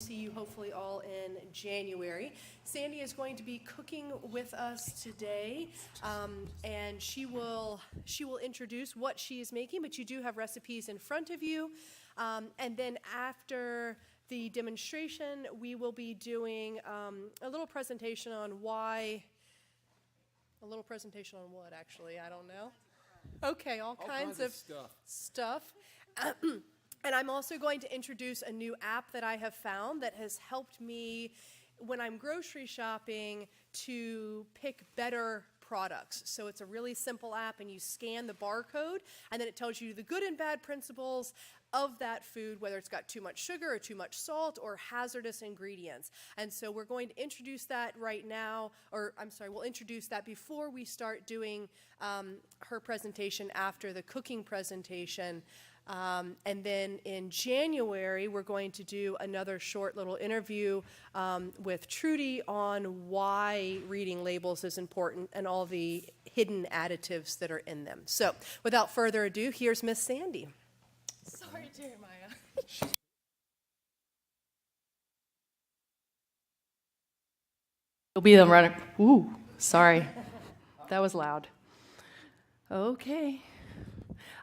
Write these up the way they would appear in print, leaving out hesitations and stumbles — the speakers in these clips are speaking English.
See you hopefully all in January. Sandy is going to be cooking with us today, and she will introduce what she is making. But you do have recipes in front of you, and then after the demonstration, we will be doing a little presentation on why. A little presentation on what, actually? I don't know. Okay, all kinds of stuff. And I'm also going to introduce a new app that I have found that has helped me when I'm grocery shopping to pick better products. So it's a really simple app, and you scan the barcode, and then it tells you the good and bad principles of that food, whether it's got too much sugar or too much salt or hazardous ingredients. And so we're going to introduce that right now, or I'm sorry, we'll introduce that before we start doing her presentation after the cooking presentation. And then in January, we're going to do another short little interview with Trudy on why reading labels is important and all the hidden additives that are in them. So without further ado, here's Miss Sandy. Sorry, Jeremiah. You'll be the runner. Ooh, sorry. That was loud. Okay.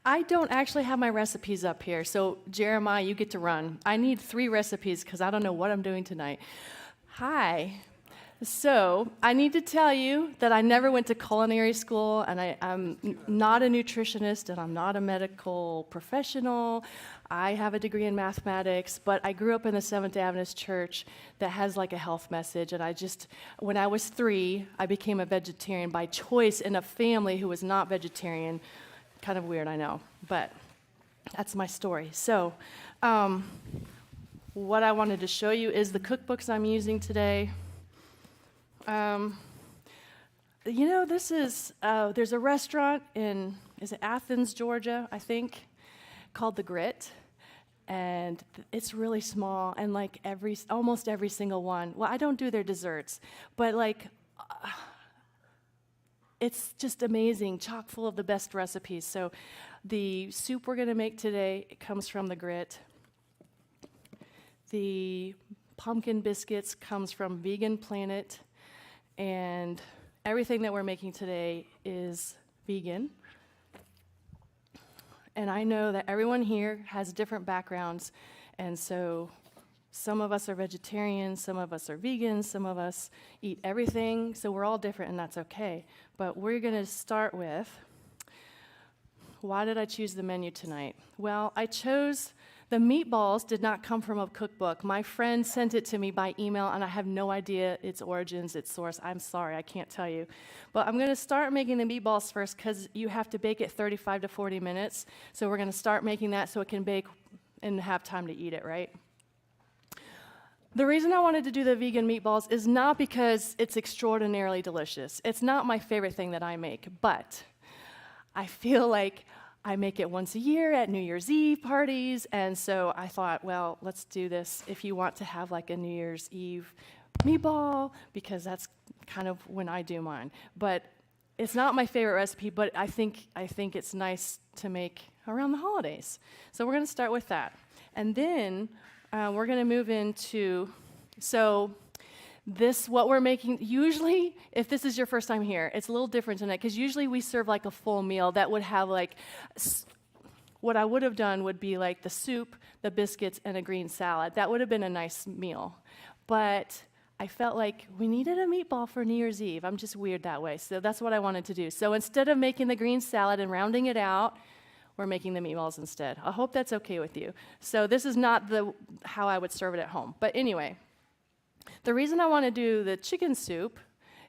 I don't actually have my recipes up here, so Jeremiah, you get to run. I need 3 recipes because I don't know what I'm doing tonight. Hi. So I need to tell you that I never went to culinary school, and I'm not a nutritionist, and I'm not a medical professional. I have a degree in mathematics, but I grew up in the Seventh Adventist Church that has like a health message, and when I was 3, I became a vegetarian by choice in a family who was not vegetarian. Kind of weird, I know, but that's my story. So what I wanted to show you is the cookbooks I'm using today. This is, there's a restaurant in, is it Athens, Georgia, I think, called The Grit, and it's really small, and like almost every single one, well, I don't do their desserts, but it's just amazing, chock full of the best recipes. So the soup we're going to make today comes from The Grit. The pumpkin biscuits comes from Vegan Planet. And everything that we're making today is vegan. And I know that everyone here has different backgrounds. And so some of us are vegetarians, some of us are vegans, some of us eat everything. So we're all different, and that's okay. But we're going to start with, why did I choose the menu tonight? Well, the meatballs did not come from a cookbook. My friend sent it to me by email, and I have no idea its origins, its source. I'm sorry, I can't tell you. But I'm going to start making the meatballs first because you have to bake it 35 to 40 minutes. So we're going to start making that so it can bake and have time to eat it, right? The reason I wanted to do the vegan meatballs is not because it's extraordinarily delicious. It's not my favorite thing that I make, but I feel like I make it once a year at New Year's Eve parties, and so I thought, well, let's do this if you want to have like a New Year's Eve meatball, because that's kind of when I do mine. But it's not my favorite recipe, but I think it's nice to make around the holidays. So we're going to start with that. And then we're going to move into, what we're making, usually, if this is your first time here, it's a little different tonight, because usually we serve like a full meal that would have what I would have done would be like the soup, the biscuits, and a green salad. That would have been a nice meal. But I felt like we needed a meatball for New Year's Eve. I'm just weird that way, so that's what I wanted to do. So instead of making the green salad and rounding it out, we're making the meatballs instead. I hope that's okay with you. So this is not how I would serve it at home. But anyway, the reason I want to do the chicken soup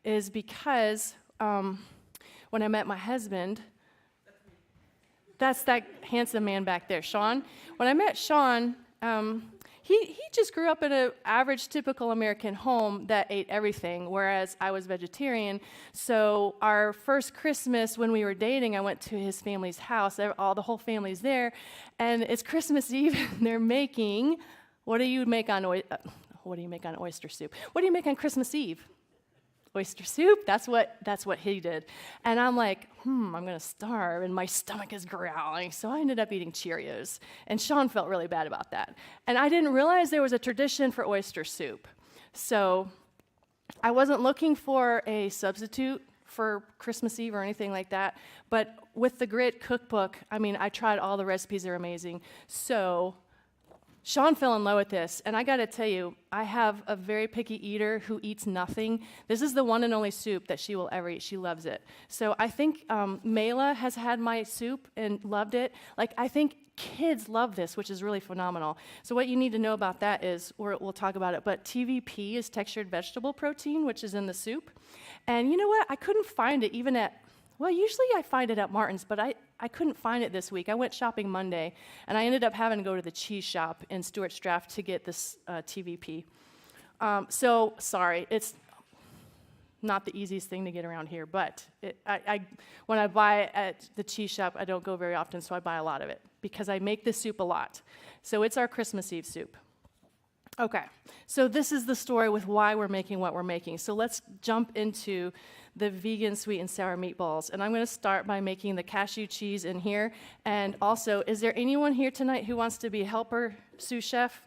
is because when I met my husband, that's that handsome man back there, Sean. When I met Sean, he just grew up in an average, typical American home that ate everything, whereas I was vegetarian. So our first Christmas when we were dating, I went to his family's house. The whole family's there, and it's Christmas Eve, and they're making, what do you make on oyster soup? What do you make on Christmas Eve? oyster soup. That's what he did. And I'm like, I'm going to starve, and my stomach is growling. So I ended up eating Cheerios. And Sean felt really bad about that. And I didn't realize there was a tradition for oyster soup. So I wasn't looking for a substitute for Christmas Eve or anything like that. But with the Grit cookbook, I mean, I tried all the recipes. They're amazing. So Sean fell in love with this, and I got to tell you, I have a very picky eater who eats nothing. This is the one and only soup that she will ever eat. She loves it. So I think Mela has had my soup and loved it. Like, I think kids love this, which is really phenomenal. So what you need to know about that is, we'll talk about it, but TVP is textured vegetable protein, which is in the soup. And you know what? I couldn't find it even at, well, usually I find it at Martin's, but I couldn't find it this week. I went shopping Monday, and I ended up having to go to the cheese shop in Stuarts Draft to get this TVP. So, sorry, it's not the easiest thing to get around here, but when I buy it at the cheese shop, I don't go very often, so I buy a lot of it, because I make this soup a lot. So it's our Christmas Eve soup. Okay, so this is the story with why we're making what we're making. So let's jump into the vegan sweet and sour meatballs. And I'm going to start by making the cashew cheese in here. And also, is there anyone here tonight who wants to be a helper sous chef?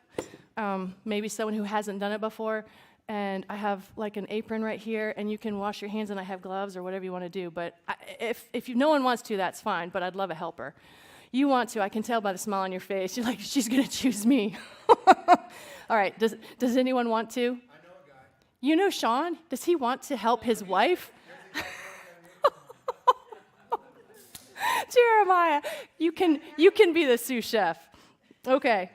Maybe someone who hasn't done it before. And I have like an apron right here, and you can wash your hands, and I have gloves or whatever you want to do. But no one wants to, that's fine, but I'd love a helper. You want to, I can tell by the smile on your face. You're like, she's going to choose me. All right, does anyone want to? I know a guy. You know Sean? Does he want to help his wife? Jeremiah, you can be the sous chef. Okay.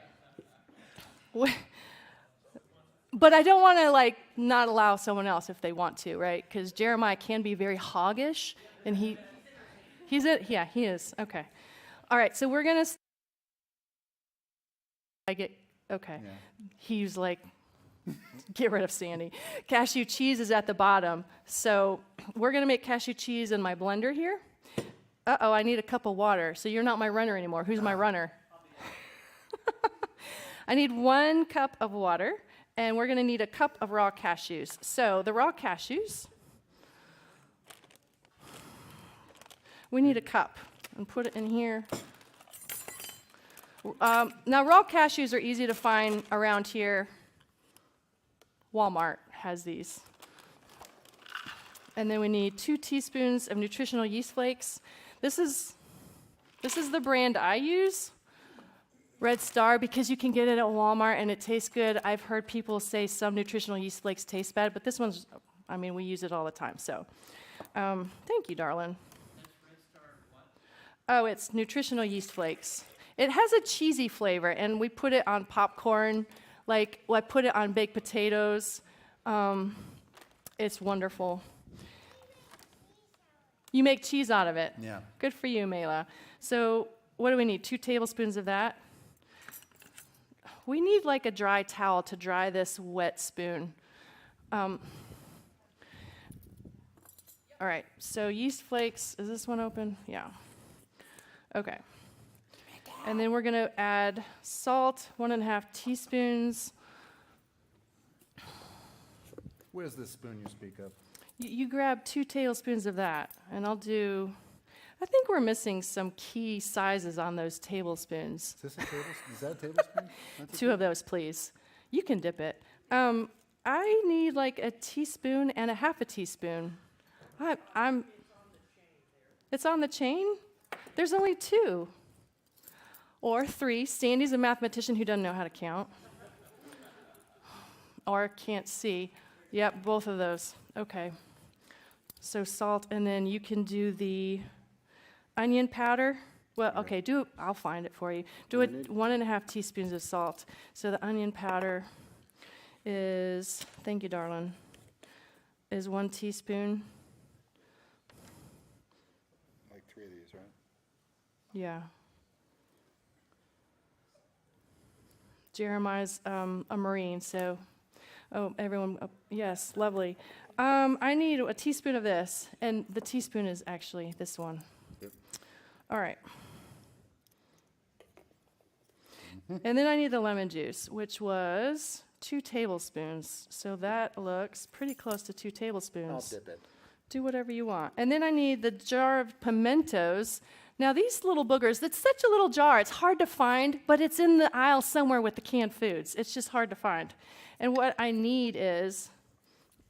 But I don't want to not allow someone else if they want to, right? Because Jeremiah can be very hoggish, and he is. Okay. All right, so we're going to okay. Yeah. He's like, get rid of Sandy. Cashew cheese is at the bottom. So we're going to make cashew cheese in my blender here. Uh-oh, I need a cup of water. So you're not my runner anymore. Who's my runner? I need 1 cup of water, and we're going to need a cup of raw cashews. So the raw cashews, we need a cup, and put it in here. Now, raw cashews are easy to find around here. Walmart has these. And then we need 2 teaspoons of nutritional yeast flakes. This is the brand I use, Red Star, because you can get it at Walmart and it tastes good. I've heard people say some nutritional yeast flakes taste bad, but this one's, we use it all the time. So, thank you, darling. Red Star what? Oh, it's nutritional yeast flakes. It has a cheesy flavor, and we put it on popcorn, I put it on baked potatoes. It's wonderful. You make cheese out of it? Yeah. Good for you, Mela. So what do we need? 2 tablespoons of that. We need a dry towel to dry this wet spoon. All right, so yeast flakes, is this one open? Yeah. Okay. And then we're going to add salt, 1.5 teaspoons. Where's this spoon you speak of? You grab 2 tablespoons of that, and I think we're missing some key sizes on those tablespoons. Is this a tablespoon? Is that a tablespoon? That's 2 of those, please. You can dip it. I need a teaspoon and 1/2 teaspoon. It's on the chain? There's only 2. Or 3. Sandy's a mathematician who doesn't know how to count. Or can't see. Yep, both of those. Okay. So salt, and then you can do the onion powder. Well, okay, I'll find it for you. Do it 1.5 teaspoons of salt. So the onion powder is, thank you, darling, is 1 teaspoon. Like 3 of these, right? Yeah. Jeremiah's a Marine, so, everyone, yes, lovely. I need a teaspoon of this, and the teaspoon is actually this one. Yep. All right. And then I need the lemon juice, which was 2 tablespoons. So that looks pretty close to 2 I'll tablespoons. dip it. Do whatever you want. And then I need the jar of pimentos. Now these little boogers, it's such a little jar, it's hard to find, but it's in the aisle somewhere with the canned foods. It's just hard to find. And what I need is,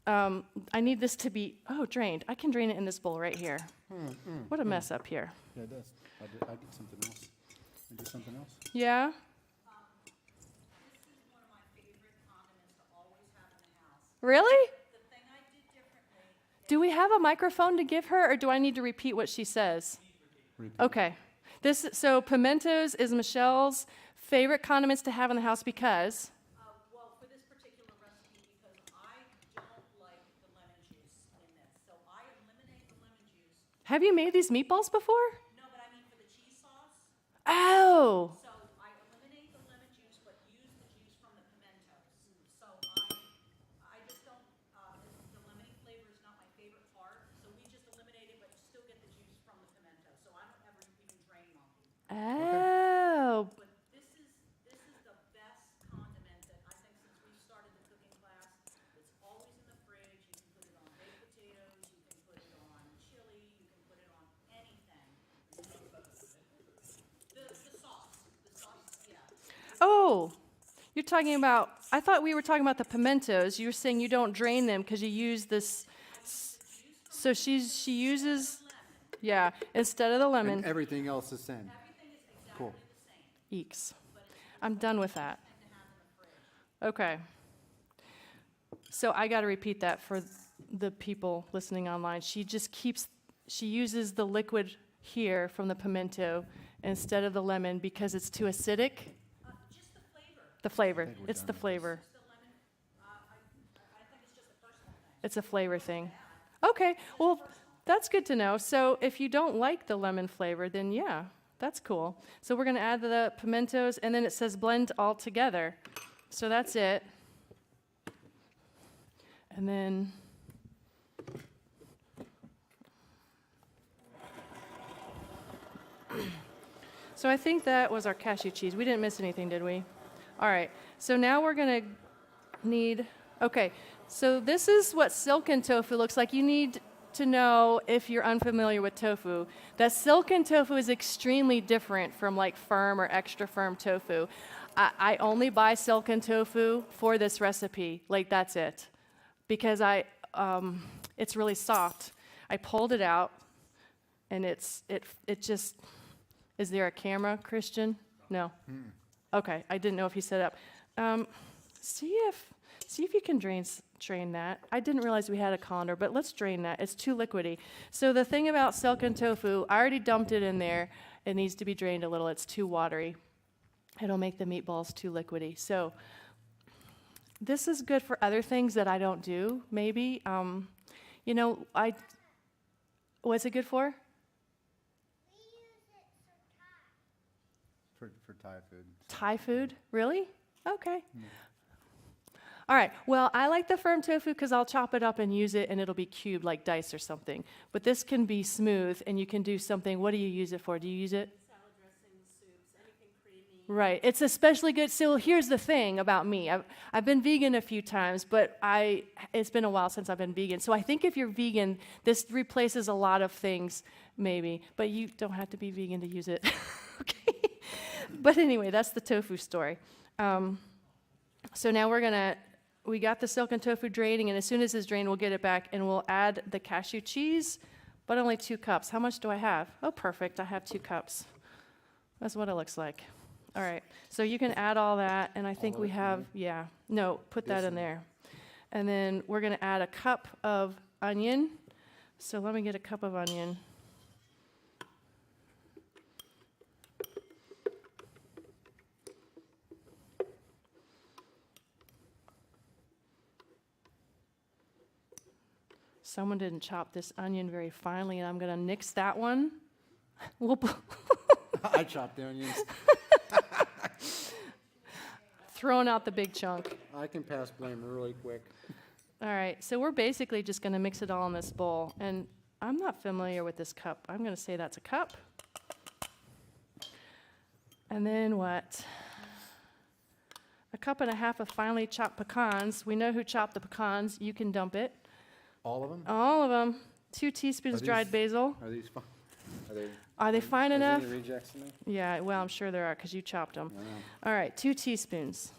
I need this to be, drained. I can drain it in this bowl right here. What a mess up here. Yeah, it does. I get something else. I do something else. Yeah? This is one of my favorite condiments to always have in the house. Really? The thing I did differently, Do we have a microphone to give her, or do I need to repeat what she says? Repeat. Okay. So pimentos is Michelle's favorite condiments to have in the house because? well, for this particular recipe, because I don't like the lemon juice in this. So I eliminate the lemon juice. Have you made these meatballs before? No, but I mean for the cheese sauce. Oh. So I eliminate the lemon juice, but use the juice from the pimentos. So I just don't, the lemony flavor is not my favorite part. So we just eliminate it, but you still get the juice from the pimento. So I don't ever even drain them. Oh. But this is the best condiment that I think since we started the cooking class. It's always in the fridge. You can put it on baked potatoes. You can put it on chili. You can put it on anything. The sauce. The sauce, yeah. Oh. You're talking about, I thought we were talking about the pimentos. You were saying you don't drain them because you use this. So she uses, yeah, instead of the lemon. And everything else the same. Cool. Eeks. I'm done with that. Okay. So I got to repeat that for the people listening online. She uses the liquid here from the pimento instead of the lemon because it's too acidic. Just the flavor. The flavor. think we're It's done the with flavor. The lemon, I think it's just a personal thing. It's a flavor thing. Okay. Well, that's good to know. So if you don't like the lemon flavor, then yeah, that's cool. So we're going to add the pimentos, and then it says blend all together. So that's it. And then so I think that was our cashew cheese. We didn't miss anything, did we? All right. So now we're going to need, okay, so this is what silken tofu looks like. You need to know, if you're unfamiliar with tofu, that silken tofu is extremely different from like firm or extra firm tofu. I only buy silken tofu for this recipe. Like, that's it. Because it's really soft. I pulled it out, and it just, is there a camera, Christian? No. Okay, I didn't know if he set it up. See if you can drain that. I didn't realize we had a colander, but let's drain that. It's too liquidy. So the thing about silken tofu, I already dumped it in there. It needs to be drained a little. It's too watery. It'll make the meatballs too liquidy. So this is good for other things that I don't do, maybe. What's it good for? For Thai food. Thai food? Really? Okay. All right. Well, I like the firm tofu because I'll chop it up and use it, and it'll be cubed like dice or something. But this can be smooth, and you can do something. What do you use it for? Do you use it? Salad dressings, soups, anything creamy. Right. It's especially good. So here's the thing about me. I've been vegan a few times, but it's been a while since I've been vegan. So I think if you're vegan, this replaces a lot of things, maybe. But you don't have to be vegan to use it. Okay. But anyway, that's the tofu story. So now we got the silken tofu draining, and as soon as it's drained, we'll get it back, and we'll add the cashew cheese, but only 2 cups. How much do I have? Oh, perfect. I have 2 cups. That's what it looks like. All right. So you can add all that, and I think we have, put that in there. And then we're going to add a cup of onion. So let me get a cup of onion. Someone didn't chop this onion very finely, and I'm going to nix that one. I chopped the onions. Throwing out the big chunk. I can pass blame really quick. All right, so we're basically just going to mix it all in this bowl. And I'm not familiar with this cup. I'm going to say that's a cup. And then what? A cup and a half of finely chopped pecans. We know who chopped the pecans. You can dump it. All of them? All of them. 2 teaspoons Are dried these- basil. Are these fine? Are they? Are they fine Are there enough? any rejects in there? Yeah, well, I'm sure there are because you chopped them. I don't know. All right, 2 teaspoons.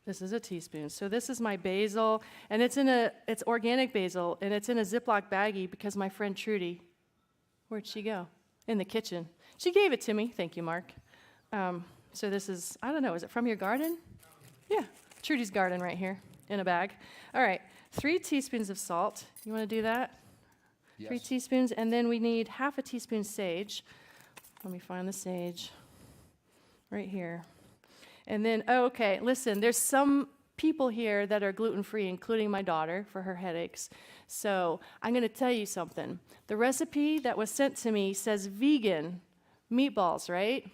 This is a teaspoon. So this is my basil, and it's organic basil, and it's in a Ziploc baggie because my friend Trudy, where'd she go? In the kitchen. She gave it to me. Thank you, Mark. So this is, I don't know, is it from your garden? Yeah, Trudy's garden right here in a bag. All right, 3 teaspoons of salt. You want to do that? 3 Yes. teaspoons, and then we need half a teaspoon sage. Let me find the sage. Right here. And then, oh, okay, listen, there's some people here that are gluten-free, including my daughter, for her headaches. So I'm going to tell you something. The recipe that was sent to me says vegan meatballs, right?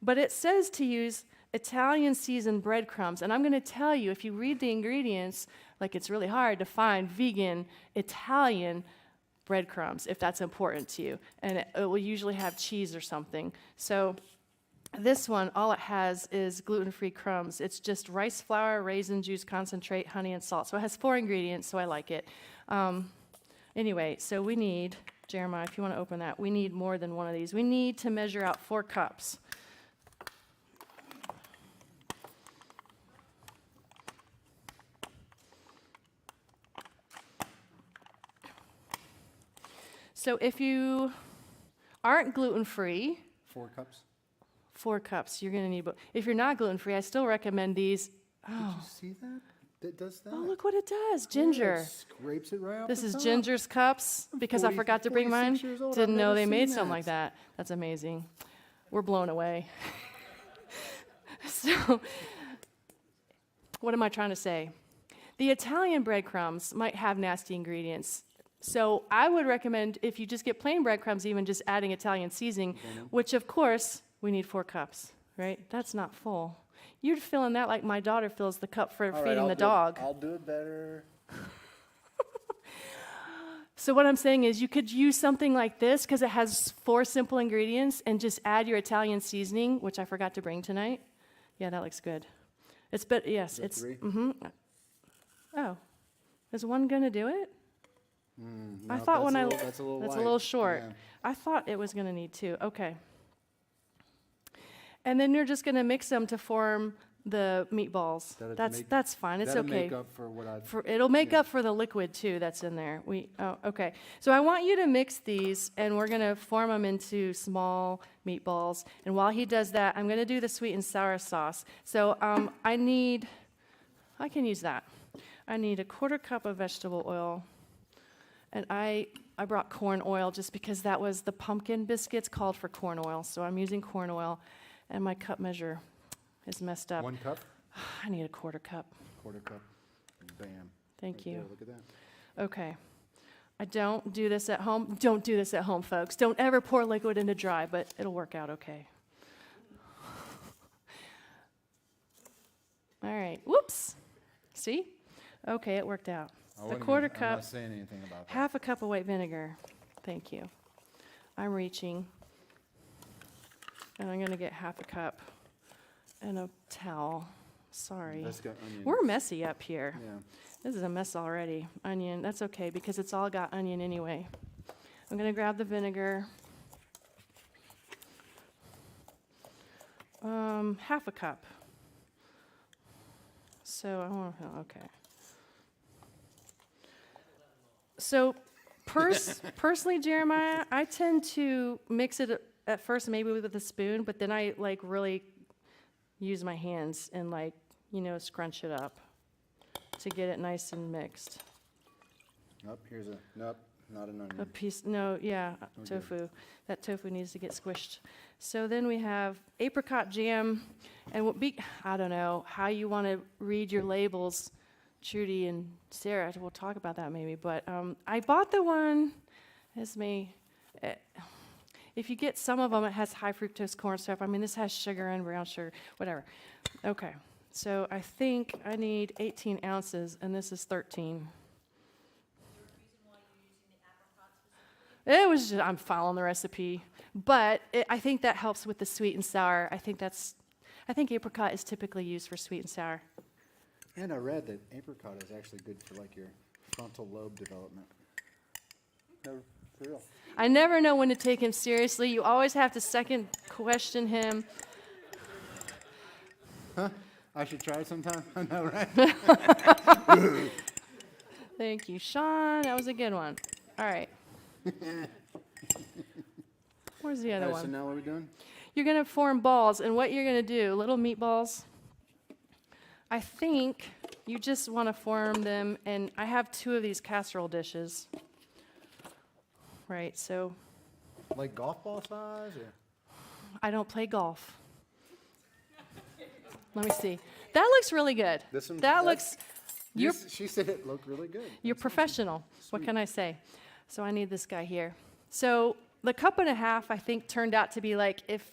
But it says to use Italian seasoned breadcrumbs. And I'm going to tell you, if you read the ingredients, like it's really hard to find vegan Italian breadcrumbs, if that's important to you. And it will usually have cheese or something. So this one, all it has is gluten-free crumbs. It's just rice flour, raisin juice concentrate, honey, and salt. So it has 4 ingredients, so I like it. Anyway, so we need, Jeremiah, if you want to open that, we need more than one of these. We need to measure out 4 cups. So if you aren't gluten-free, 4 cups? 4 cups, you're going to need, if you're not gluten-free, I still recommend these. Did you see that? That does that? Oh, look what it does, Yeah, ginger. it scrapes it right off This the is top. Ginger's cups, because I 40 forgot to bring mine. 46 years old, I've Didn't know never they made seen something that. like that. That's amazing. We're blown away. So, what am I trying to say? The Italian breadcrumbs might have nasty ingredients. So I would recommend, if you just get plain breadcrumbs, even just adding Italian seasoning, which of course, we need 4 cups, right? That's not full. You're filling that like my daughter fills the cup for All right, feeding I'll the do it- dog. I'll do it better. So what I'm saying is you could use something like this because it has 4 simple ingredients and just add your Italian seasoning, which I forgot to bring tonight. Yeah, that looks good. It's but yes, Is that it's 3? Oh. Is one going to do it? I No, thought when that's a little that's a white. little short. Yeah. I thought it was going to need 2. Okay. And then you're just going to mix them to form the meatballs. That'd make- That's fine. It's That'll okay. make up for what I've... It'll make yeah. up for the liquid too that's in there. Okay. So I want you to mix these, and we're gonna form them into small meatballs. And while he does that, I'm gonna do the sweet and sour sauce. So I can use that. I need a 1/4 cup of vegetable oil, and I brought corn oil just because that was the pumpkin biscuits called for corn oil. So I'm using corn oil, and my cup measure is messed up. 1 cup, I need a 1/4 cup. 1/4 cup, bam. Thank Right you. there, look at that. Okay. I don't do this at home. Don't do this at home, folks. Don't ever pour liquid into dry, but it'll work out okay. All right. Whoops. See? Okay, it worked out. A 1/4 I'm cup, not saying anything about that. half a cup of white vinegar. Thank you. I'm reaching. And I'm going to get half a cup and a towel. Sorry. That's got onions. We're messy up here. Yeah. This is a mess already. Onion, that's okay because it's all got onion anyway. I'm gonna grab the vinegar. Half a cup. So I want okay. So personally, Jeremiah, I tend to mix it at first maybe with a spoon, but then I like really use my hands and like, scrunch it up to get it nice and mixed. Nope, nope, not an A onion. piece, no, yeah, Okay. tofu. That tofu needs to get squished. So then we have apricot jam, and I don't know how you want to read your labels, Trudy and Sarah. We'll talk about that maybe, but I bought the one. If you get some of them, it has high fructose corn syrup. I mean, this has sugar and brown sugar, whatever. Okay, so I think I need 18 ounces, and this is 13. It was just, I'm following the recipe. But I think that helps with the sweet and sour. I think apricot is typically used for sweet and sour. And I read that apricot is actually good for like your frontal lobe development. No, for real. I never know when to take him seriously. You always have to second question him. I should try it sometime. I know, right? Thank you, Sean. That was a good one. All right. Where's the other All right, so one? now what are we doing? You're going to form balls, and what you're going to do, little meatballs, I think you just want to form them, and I have 2 of these casserole dishes. Right, so Like golf ball size, or? I don't play golf. Let me see. That looks really good. This one- That that's- looks, you're, She said it looked really good. you're That's professional. What can I say? So I need this guy here. So the 1.5 cups, I think, turned out to be like, if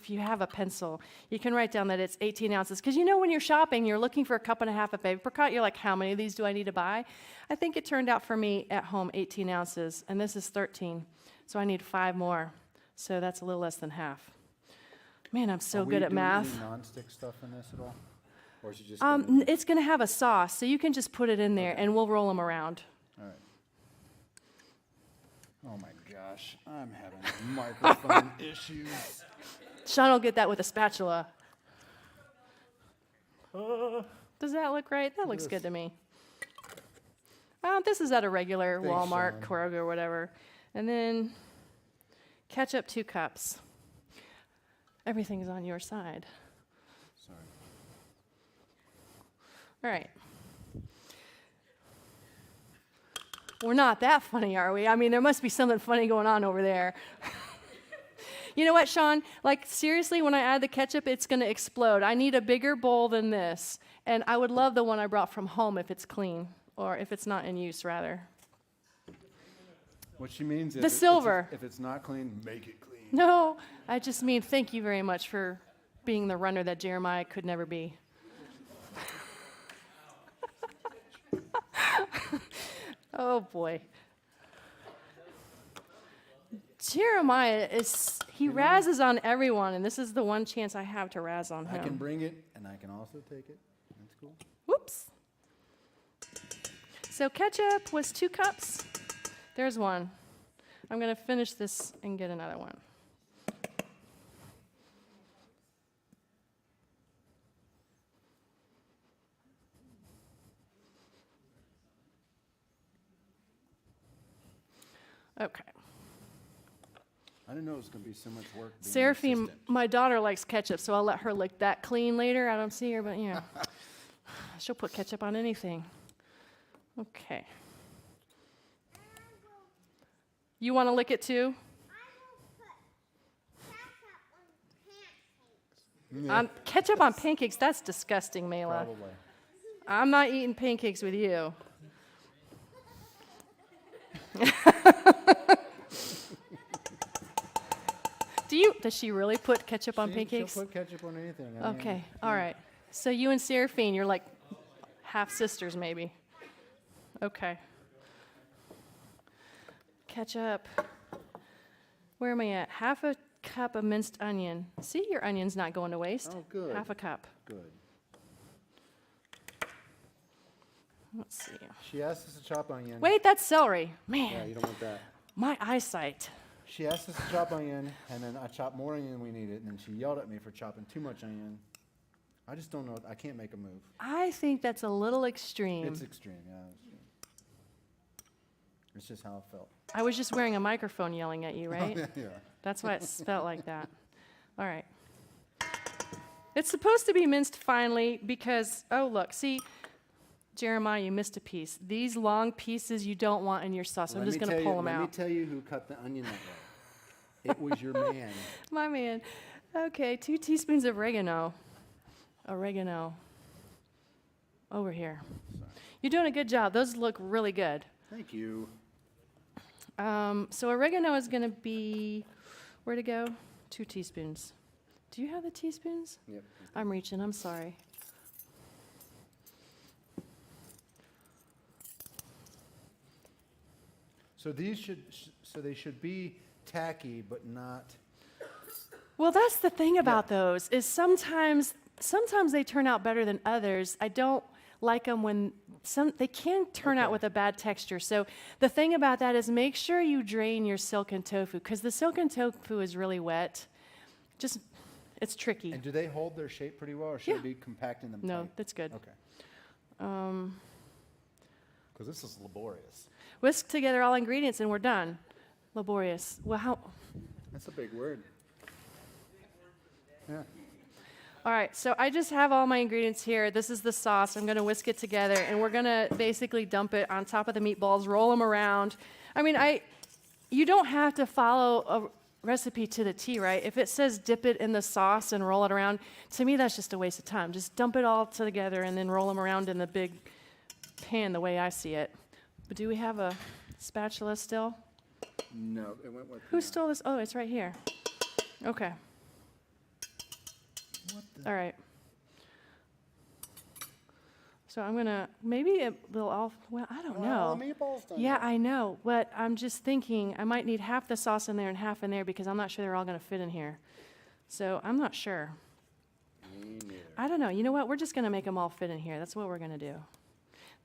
you have a pencil, you can write down that it's 18 ounces. Because you know when you're shopping, you're looking for a 1.5 cups of apricot, you're like, how many of these do I need to buy? I think it turned out for me at home 18 ounces, and this is 13. So I need 5 more. So that's a little less than half. Man, I'm so Are we good at doing math. any nonstick stuff in this at all? Or is it just? gonna be- It's going to have a sauce, so you can just put it in there, Okay. and we'll roll them around. All right. Oh my gosh, I'm having microphone issues. Sean will get that with a spatula. Does that look right? That looks Yes. good to me. This is at a regular Thanks, Walmart, Sean. Kroger, whatever. And then ketchup, 2 cups. Everything's on your side. Sorry. All right. We're not that funny, are we? I mean, there must be something funny going on over there. You know what, Sean? Like, seriously, when I add the ketchup, it's going to explode. I need a bigger bowl than this. And I would love the one I brought from home if it's clean, or if it's not in use, rather. What she means is The silver. if it's not clean, make it clean. No, I just mean thank you very much for being the runner that Jeremiah could never be. Oh, boy. Jeremiah he razzes on everyone, and this is the one chance I have to razz on I can him. bring it and I can also take it. That's cool. Whoops. So ketchup was 2 cups. There's one. I'm going to finish this and get another one. Okay. I didn't know it was going to be so much work. Being Seraphine, assistant. my daughter likes ketchup, so I'll let her lick that clean later. I don't see her, but yeah. She'll put ketchup on anything. Okay. You want to lick it too? Ketchup on pancakes, that's disgusting, Mela. Probably. I'm not eating pancakes with you. Does she really put ketchup on pancakes? She'll put ketchup on anything. I mean, Okay, all right. So you and Seraphine, you're like half sisters, maybe. Okay. Ketchup. Where am I at? 1/2 cup of minced onion. See, your onion's not going to waste. Oh, good. 1/2 cup. Good. Let's see. She asked us to chop onion. Wait, that's celery. Yeah, Man, you don't want that. my eyesight. She asked us to chop onion, and then I chopped more onion than we needed, and then she yelled at me for chopping too much onion. I just don't know. I can't make a move. I think that's a little extreme. It's extreme, yeah. It's just how I felt. I was just wearing a microphone yelling at you, right? Yeah. That's why it felt like that. All right. It's supposed to be minced finely because, oh, look, see, Jeremiah, you missed a piece. These long pieces you don't want in your sauce. So I'm just going to pull them Let me out. tell you who cut the onion that way. It was your man. My man. Okay, 2 teaspoons of oregano. Oregano. Over here. You're doing a good job. Those look really good. Thank you. So oregano is going to be, where to go? 2 teaspoons. Do you have the teaspoons? Yep. I'm reaching, I'm sorry. So these should, so they should be tacky, but not Well, that's the thing about those is sometimes they turn out better than others. I don't like them when they can turn out with a bad texture. So the thing about that is make sure you drain your silken tofu because the silken tofu is really wet. Just it's tricky. And do they hold their shape pretty well, or should Yeah. it be compacting them No, tight? that's good. Okay. Because this is laborious. Whisk together all ingredients and we're done. Laborious. Well, how? That's a big word. Yeah. All right, so I just have all my ingredients here. This is the sauce. I'm going to whisk it together, and we're going to basically dump it on top of the meatballs, roll them around. I mean, you don't have to follow a recipe to the T, right? If it says dip it in the sauce and roll it around, to me, that's just a waste of time. Just dump it all together and then roll them around in the big pan the way I see it. But do we have a spatula still? No, it went with. Who stole this? Oh, it's right here. Okay. All right. So I'm gonna, maybe it will all, well, I don't know. Meatballs done. Yeah, I know, but I'm just thinking I might need half the sauce in there and half in there because I'm not sure they're all gonna fit in here. So I'm not sure. Me neither. I don't know. You know what? We're just gonna make them all fit in here. That's what we're gonna do.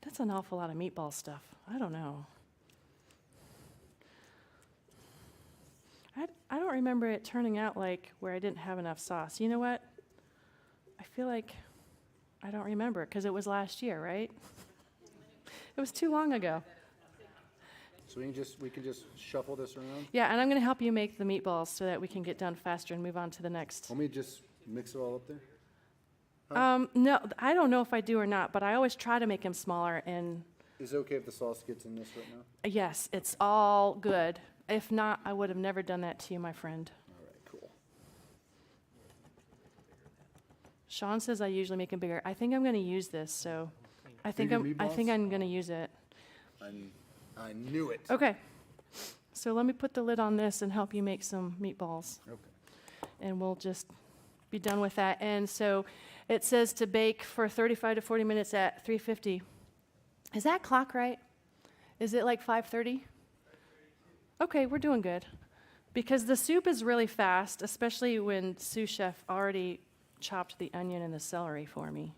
That's an awful lot of meatball stuff. I don't know. I don't remember it turning out like where I didn't have enough sauce. You know what? I feel like I don't remember because it was last year, right? It was too long ago. So we can just shuffle this around. Yeah, and I'm going to help you make the meatballs so that we can get done faster and move on to the next. Want me to just mix it all up there? No, I don't know if I do or not, but I always try to make them smaller. And Is it okay if the sauce gets in this right now? yes, it's all good. If not, I would have never done that to you, my friend. All right, cool. Sean says I usually make them bigger. I think I'm going to use this, so I think Bigger I think meatballs? I'm going to use it. I knew it. Okay. So let me put the lid on this and help you make some meatballs. Okay. And we'll just be done with that. And so it says to bake for 35 to 40 minutes at 350. Is that clock right? Is it like 5:30? Okay, we're doing good. Because the soup is really fast, especially when sous chef already chopped the onion and the celery for me.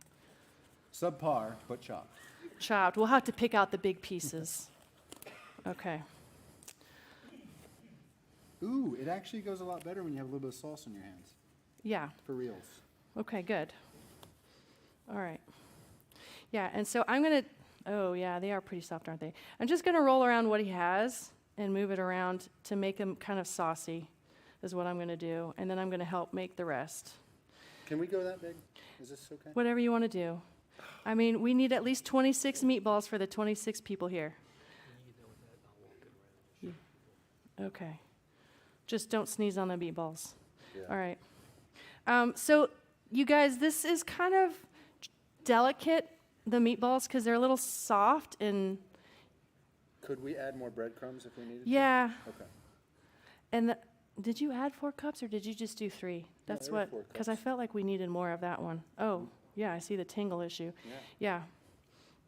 Subpar, but chopped. Chopped. We'll have to pick out the big pieces. Okay. Ooh, it actually goes a lot better when you have a little bit of sauce in your hands. Yeah. For reals. Okay, good. All right. Yeah, and so I'm going to, oh, yeah, they are pretty soft, aren't they? I'm just going to roll around what he has and move it around to make them kind of saucy, is what I'm going to do. And then I'm going to help make the rest. Can we go that big? Is this okay? Whatever you want to do. I mean, we need at least 26 meatballs for the 26 people here. Okay. Just don't sneeze on the meatballs. Yeah. All right. So, you guys, this is kind of delicate, the meatballs, because they're a little soft and, Could we add more breadcrumbs if we needed yeah. to? Okay. And did you add 4 cups or did you just do 3? That's there were what, 4 because I cups. felt like we needed more of that one. Oh, yeah, I see the tingle issue. Yeah. Yeah.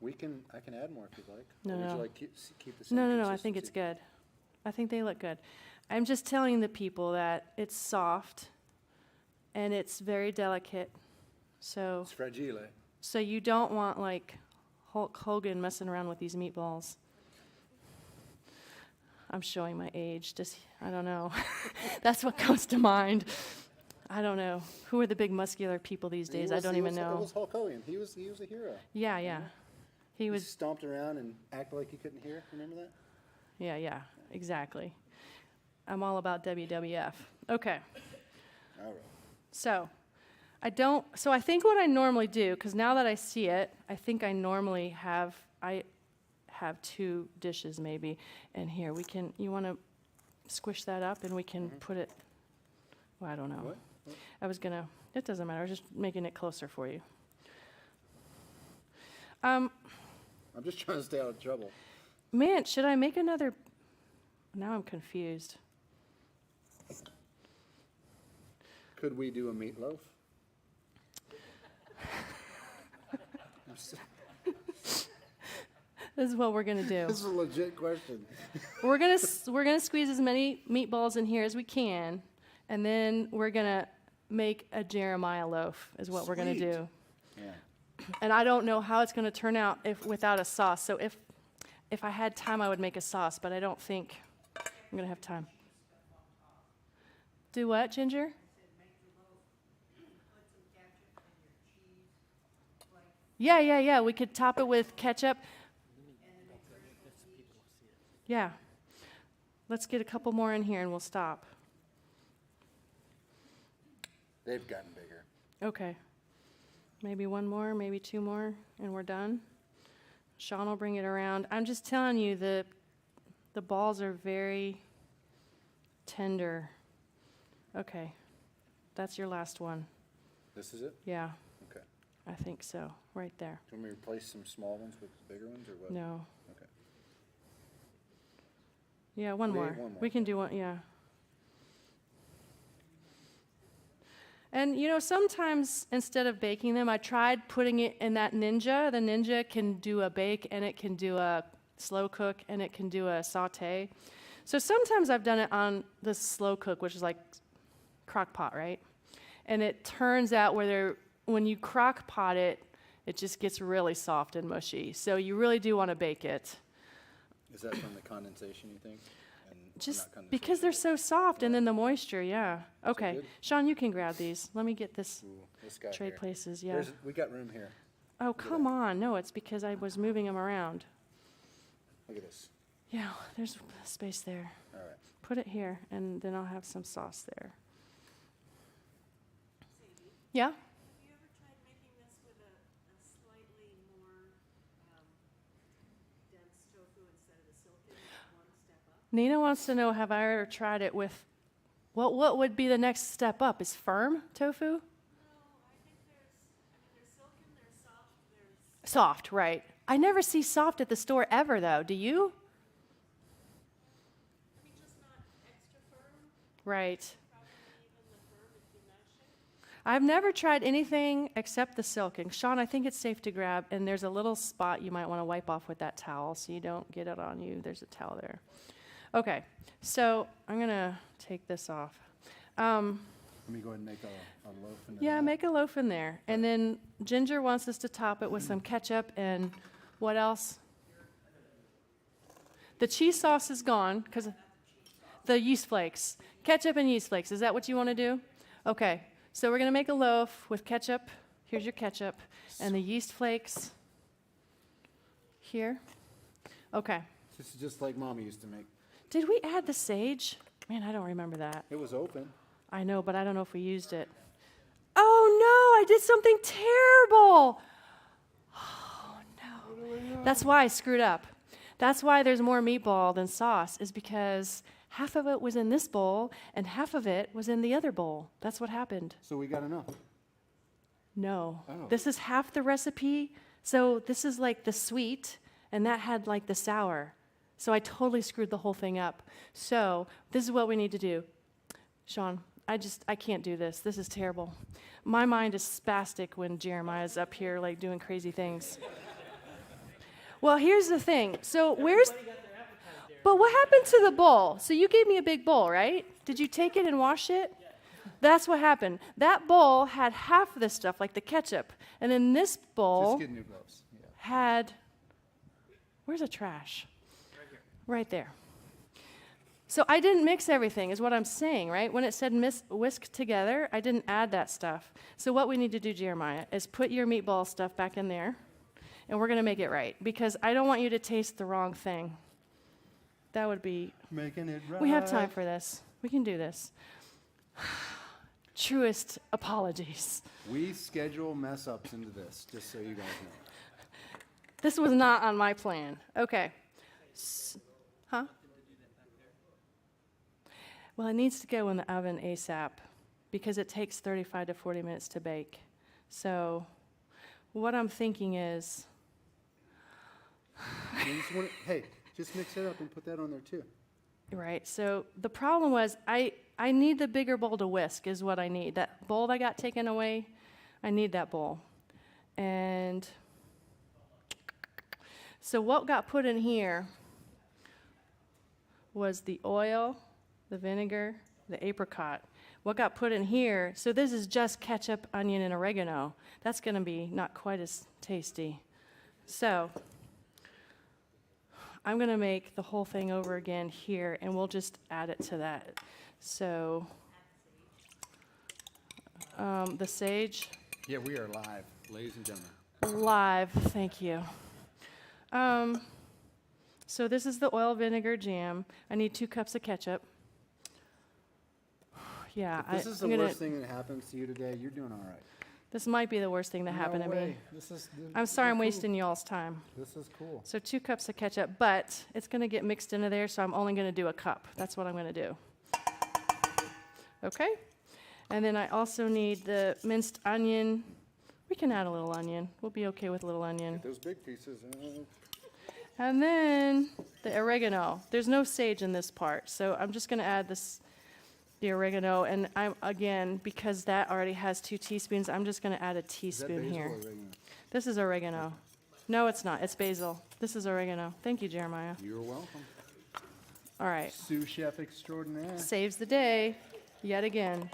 I can add more if you'd like. No, Or would no. you like keep the same No, I think it's consistency? good. I think they look good. I'm just telling the people that it's soft and it's very delicate. So, It's fragile. so you don't want like Hulk Hogan messing around with these meatballs. I'm showing my age. Just, I don't know. That's what comes to mind. I don't know. Who are the big muscular people these days? I don't even It know. was Hulk Hogan. He was a hero. Yeah, yeah. He He was, stomped around and acted like he couldn't hear. Remember that? yeah, exactly. I'm all about WWF. Okay. All right. So I think what I normally do, because now that I see it, I think I normally have 2 dishes maybe. And here, you want to squish that up and we can put it, well, I don't know. What? It doesn't matter, I was just making it closer for you. Um, I'm just trying to stay out of trouble. Man, should I make another, now I'm confused. Could we do a meatloaf? This is what we're gonna do. This is a legit question. We're gonna squeeze as many meatballs in here as we can, And then we're gonna make a Jeremiah loaf is what we're gonna Sweet. do. Yeah. And I don't know how it's gonna turn out without a sauce. So if I had time, I would make a sauce, but I don't think I'm gonna have time. Do what, Ginger? Yeah. We could top it with ketchup. Yeah. Let's get a couple more in here and we'll stop. They've gotten bigger. Okay. Maybe one more, maybe two more, and we're done. Sean will bring it around. I'm just telling you, the balls are very tender. Okay. That's your last one. This is it? Yeah, Okay. I think so. Right there. Do you want me to replace some small ones with bigger ones, or what? No. Okay. Yeah, one We more. need one more. We can do one, yeah. And you know, sometimes instead of baking them, I tried putting it in that Ninja. The Ninja can do a bake and it can do a slow cook and it can do a saute. So sometimes I've done it on the slow cook, which is like crock pot, right? And it turns out when you crock pot it, it just gets really soft and mushy. So you really do want to bake it. Is that from the condensation, you think? Just because they're so soft and then the moisture, yeah. Okay, good? Sean, you can grab these. Let me get this This guy trade here. places, yeah. We got room here. Oh, come on. No, it's because I was moving them around. Look at this. Yeah, there's space there. All right. Put it here, and then I'll have some sauce there. Yeah? Have you ever tried making this with a slightly more dense tofu instead of the silken, one step up? Nina wants to know, have I ever tried it with, what would be the next step up? Is firm tofu? No, I think there's silken, there's soft, there's, Soft, right. I never see soft at the store ever, though. Do you? I mean, just not extra firm, Right. probably even the firm if you mash it. I've never tried anything except the silken. Sean, I think it's safe to grab, and there's a little spot you might want to wipe off with that towel so you don't get it on you. There's a towel there. Okay, so I'm going to take this off. Let me go ahead and make a loaf. And Yeah, make a loaf in there. And then Ginger wants us to top it with some ketchup and what else? The cheese sauce is gone because the yeast flakes. Ketchup and yeast flakes. Is that what you want to do? Okay. So we're going to make a loaf with ketchup. Here's your ketchup. And the yeast flakes here. Okay. This is just like Mommy used to make. Did we add the sage? Man, I don't remember that. It was open. I know, but I don't know if we used it. Oh no, I did something terrible. Oh no. That's why I screwed up. That's why there's more meatball than sauce, is because half of it was in this bowl and half of it was in the other bowl. That's what happened. So we got enough. No. Oh. This is half the recipe. So this is like the sweet, and that had like the sour. So I totally screwed the whole thing up. So this is what we need to do. Sean, I can't do this. This is terrible. My mind is spastic when Jeremiah's up here like doing crazy things. Well, here's the thing. So but what happened to the bowl? So you gave me a big bowl, right? Did you take it and wash it? That's what happened. That bowl had half of this stuff, like the ketchup. And then this bowl Just get new gloves. Yeah. had, where's the trash? Right there. So I didn't mix everything, is what I'm saying, right? When it said whisk together, I didn't add that stuff. So what we need to do, Jeremiah, is put your meatball stuff back in there, and we're going to make it right, because I don't want you to taste the wrong thing. That would be, Making it right. we have time for this. We can do this. Truest apologies. We schedule mess ups into this, just so you guys know. This was not on my plan. Okay. Huh? Well, it needs to go in the oven ASAP because it takes 35 to 40 minutes to bake. So what I'm thinking is, Hey, just mix it up and put that on there too. right, so the problem was I need the bigger bowl to whisk is what I need. That bowl that got taken away, I need that bowl. And so what got put in here was the oil, the vinegar, the apricot. what got put in here, so this is just ketchup, onion, and oregano. That's going to be not quite as tasty. So I'm going to make the whole thing over again here, and we'll just add it to that. So the sage, Yeah, we are live, ladies and gentlemen. live, thank you. So this is the oil vinegar jam. I need 2 cups of ketchup. Yeah, If this is the I'm gonna, worst thing that happens to you today, you're doing all right. this might be the worst thing that happened No to me. way. I'm sorry I'm cool. wasting y'all's time. This is cool. So 2 cups of ketchup, but it's going to get mixed into there, so I'm only going to do a cup. That's what I'm going to do. Okay? And then I also need the minced onion. We can add a little onion. We'll be okay with a little onion. Those big pieces. And then the oregano. There's no sage in this part, so I'm just going to add the oregano. And I'm, again, because that already has 2 teaspoons, I'm just going to add a Is that teaspoon basil here. or oregano? This is oregano. No, it's not. It's basil. This is oregano. Thank you, Jeremiah. You're welcome. All right. Sous chef extraordinaire. Saves the day, yet again.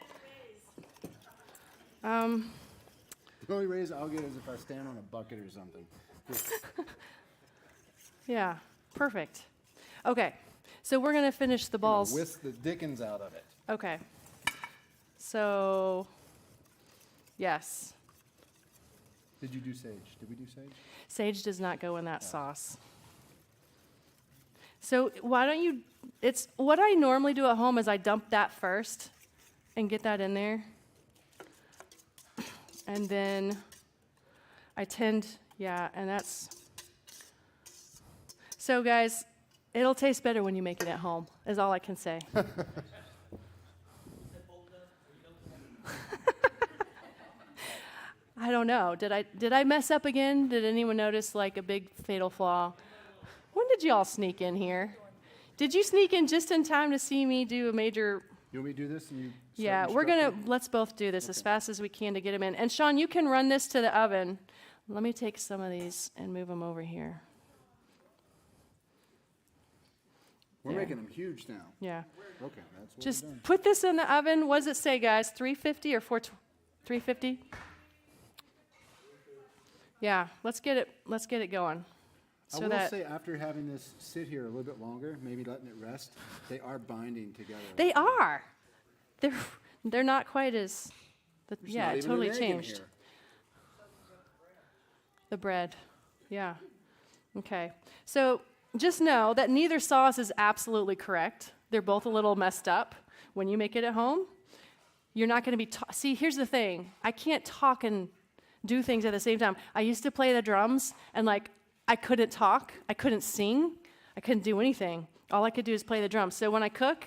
The only raise I'll get is if I stand on a bucket or something. Just Yeah, perfect. Okay, so we're gonna finish the balls. whisk the dickens out of it. Okay. So, yes, Did you do sage? Did we do sage? sage does not go in that sauce. So why don't you, it's, what I normally do at home is I dump that first and get that in there. And then I tend, yeah, and that's, so guys, it'll taste better when you make it at home, is all I can say. I don't know. Did I mess up again? Did anyone notice like a big fatal flaw? When did y'all sneak in here? Did you sneak in just in time to see me do a major? You want me to do this and you? Yeah, we're gonna, let's both do this as fast as we can to get them in. And Sean, you can run this to the oven. Let me take some of these and move them over here. We're there. making them huge now. Yeah. Okay, that's what Just we're doing. put this in the oven. What does it say, guys? 350 or 350? Yeah, let's get it going. I So will that say, after having this sit here a little bit longer, maybe letting it rest, they are binding together. they are. They're not quite as There's yeah, not it even totally an egg in changed. here. The bread. Yeah. Okay. So just know that neither sauce is absolutely correct. They're both a little messed up. When you make it at home, you're not going to be see, here's the thing. I can't talk and do things at the same time. I used to play the drums and like I couldn't talk, I couldn't sing, I couldn't do anything. All I could do is play the drums. So when I cook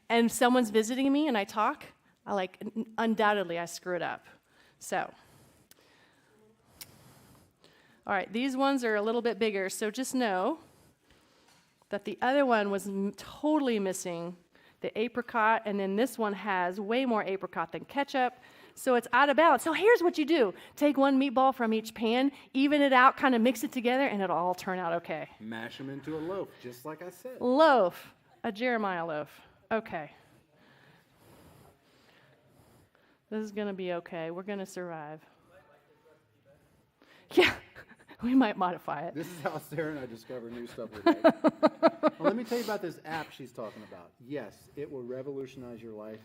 and someone's visiting me and I talk, I like undoubtedly I screw it up. So all right, these ones are a little bit bigger, so just know that the other one was totally missing the apricot, and then this one has way more apricot than ketchup, so it's out of balance. So here's what you do. Take one meatball from each pan, even it out, kind of mix it together, and it'll all turn out okay. Mash them into a loaf, just like I said. Loaf, a Jeremiah loaf. Okay. This is going to be okay. We're going to survive. Yeah. We might modify it. This is how Sarah and I discover new stuff we like. Well, let me tell you about this app she's talking about. Yes, it will revolutionize your life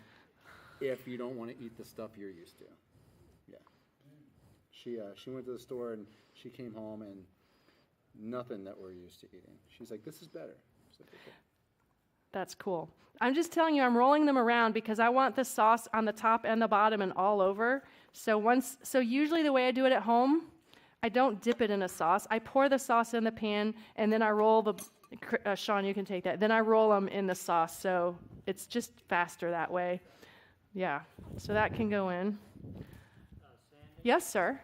if you don't want to eat the stuff you're used to. Yeah. She went to the store and she came home and nothing that we're used to eating. She's like, this is better. I was like, okay. That's cool. I'm just telling you, I'm rolling them around because I want the sauce on the top and the bottom and all over. So usually the way I do it at home, I don't dip it in a sauce. I pour the sauce in the pan, and then I roll the, Sean, you can take that. Then I roll them in the sauce, so it's just faster that way. Yeah, so that can go in. Yes, sir.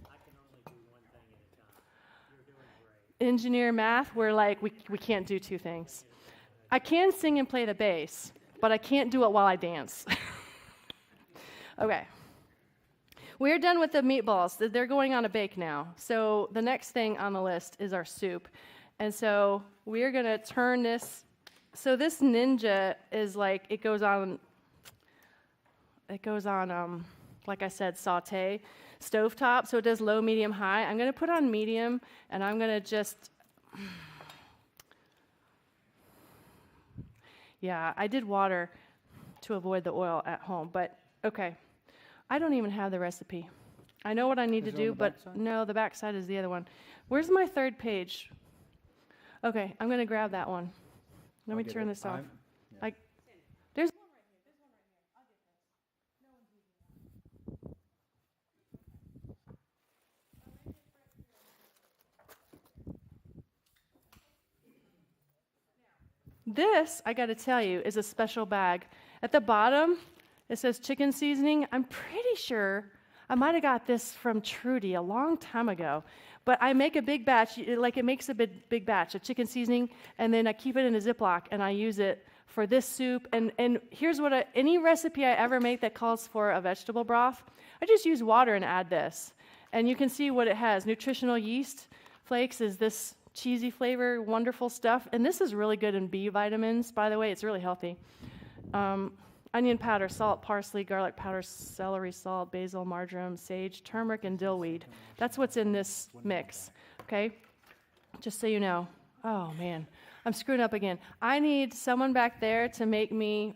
I can only do one thing at a time. You're doing great. Engineer math, we're like, we can't do two things. I can sing and play the bass, but I can't do it while I dance. Okay. We're done with the meatballs. They're going on a bake now. So the next thing on the list is our soup. And so we're going to turn this. So this Ninja is like, it goes on. it goes on, like I said, saute, stovetop, so it does low, medium, high. I'm going to put on medium, and I'm going to just, yeah, I did water to avoid the oil at home, but okay. I don't even have the recipe. I know what I need to Is it on do, the but backside? no, the backside is the other one. Where's my third page? Okay, I'm going to grab that one. Let me get turn it. this off. I'm- I, there's this, I got to tell you, is a special bag. At the bottom, it says chicken seasoning. I'm pretty sure I might have got this from Trudy a long time ago. But I make a big batch, like it makes a big batch of chicken seasoning, and then I keep it in a Ziploc, and I use it for this soup. And here's what any recipe I ever make that calls for a vegetable broth, I just use water and add this. And you can see what it has. Nutritional yeast flakes is this cheesy flavor, wonderful stuff. And this is really good in B vitamins, by the way. It's really healthy. Onion powder, salt, parsley, garlic powder, celery salt, basil, marjoram, sage, turmeric, and dillweed. That's what's in this mix, okay? Just so you know. Oh, man. I'm screwing up again. I need someone back there to make me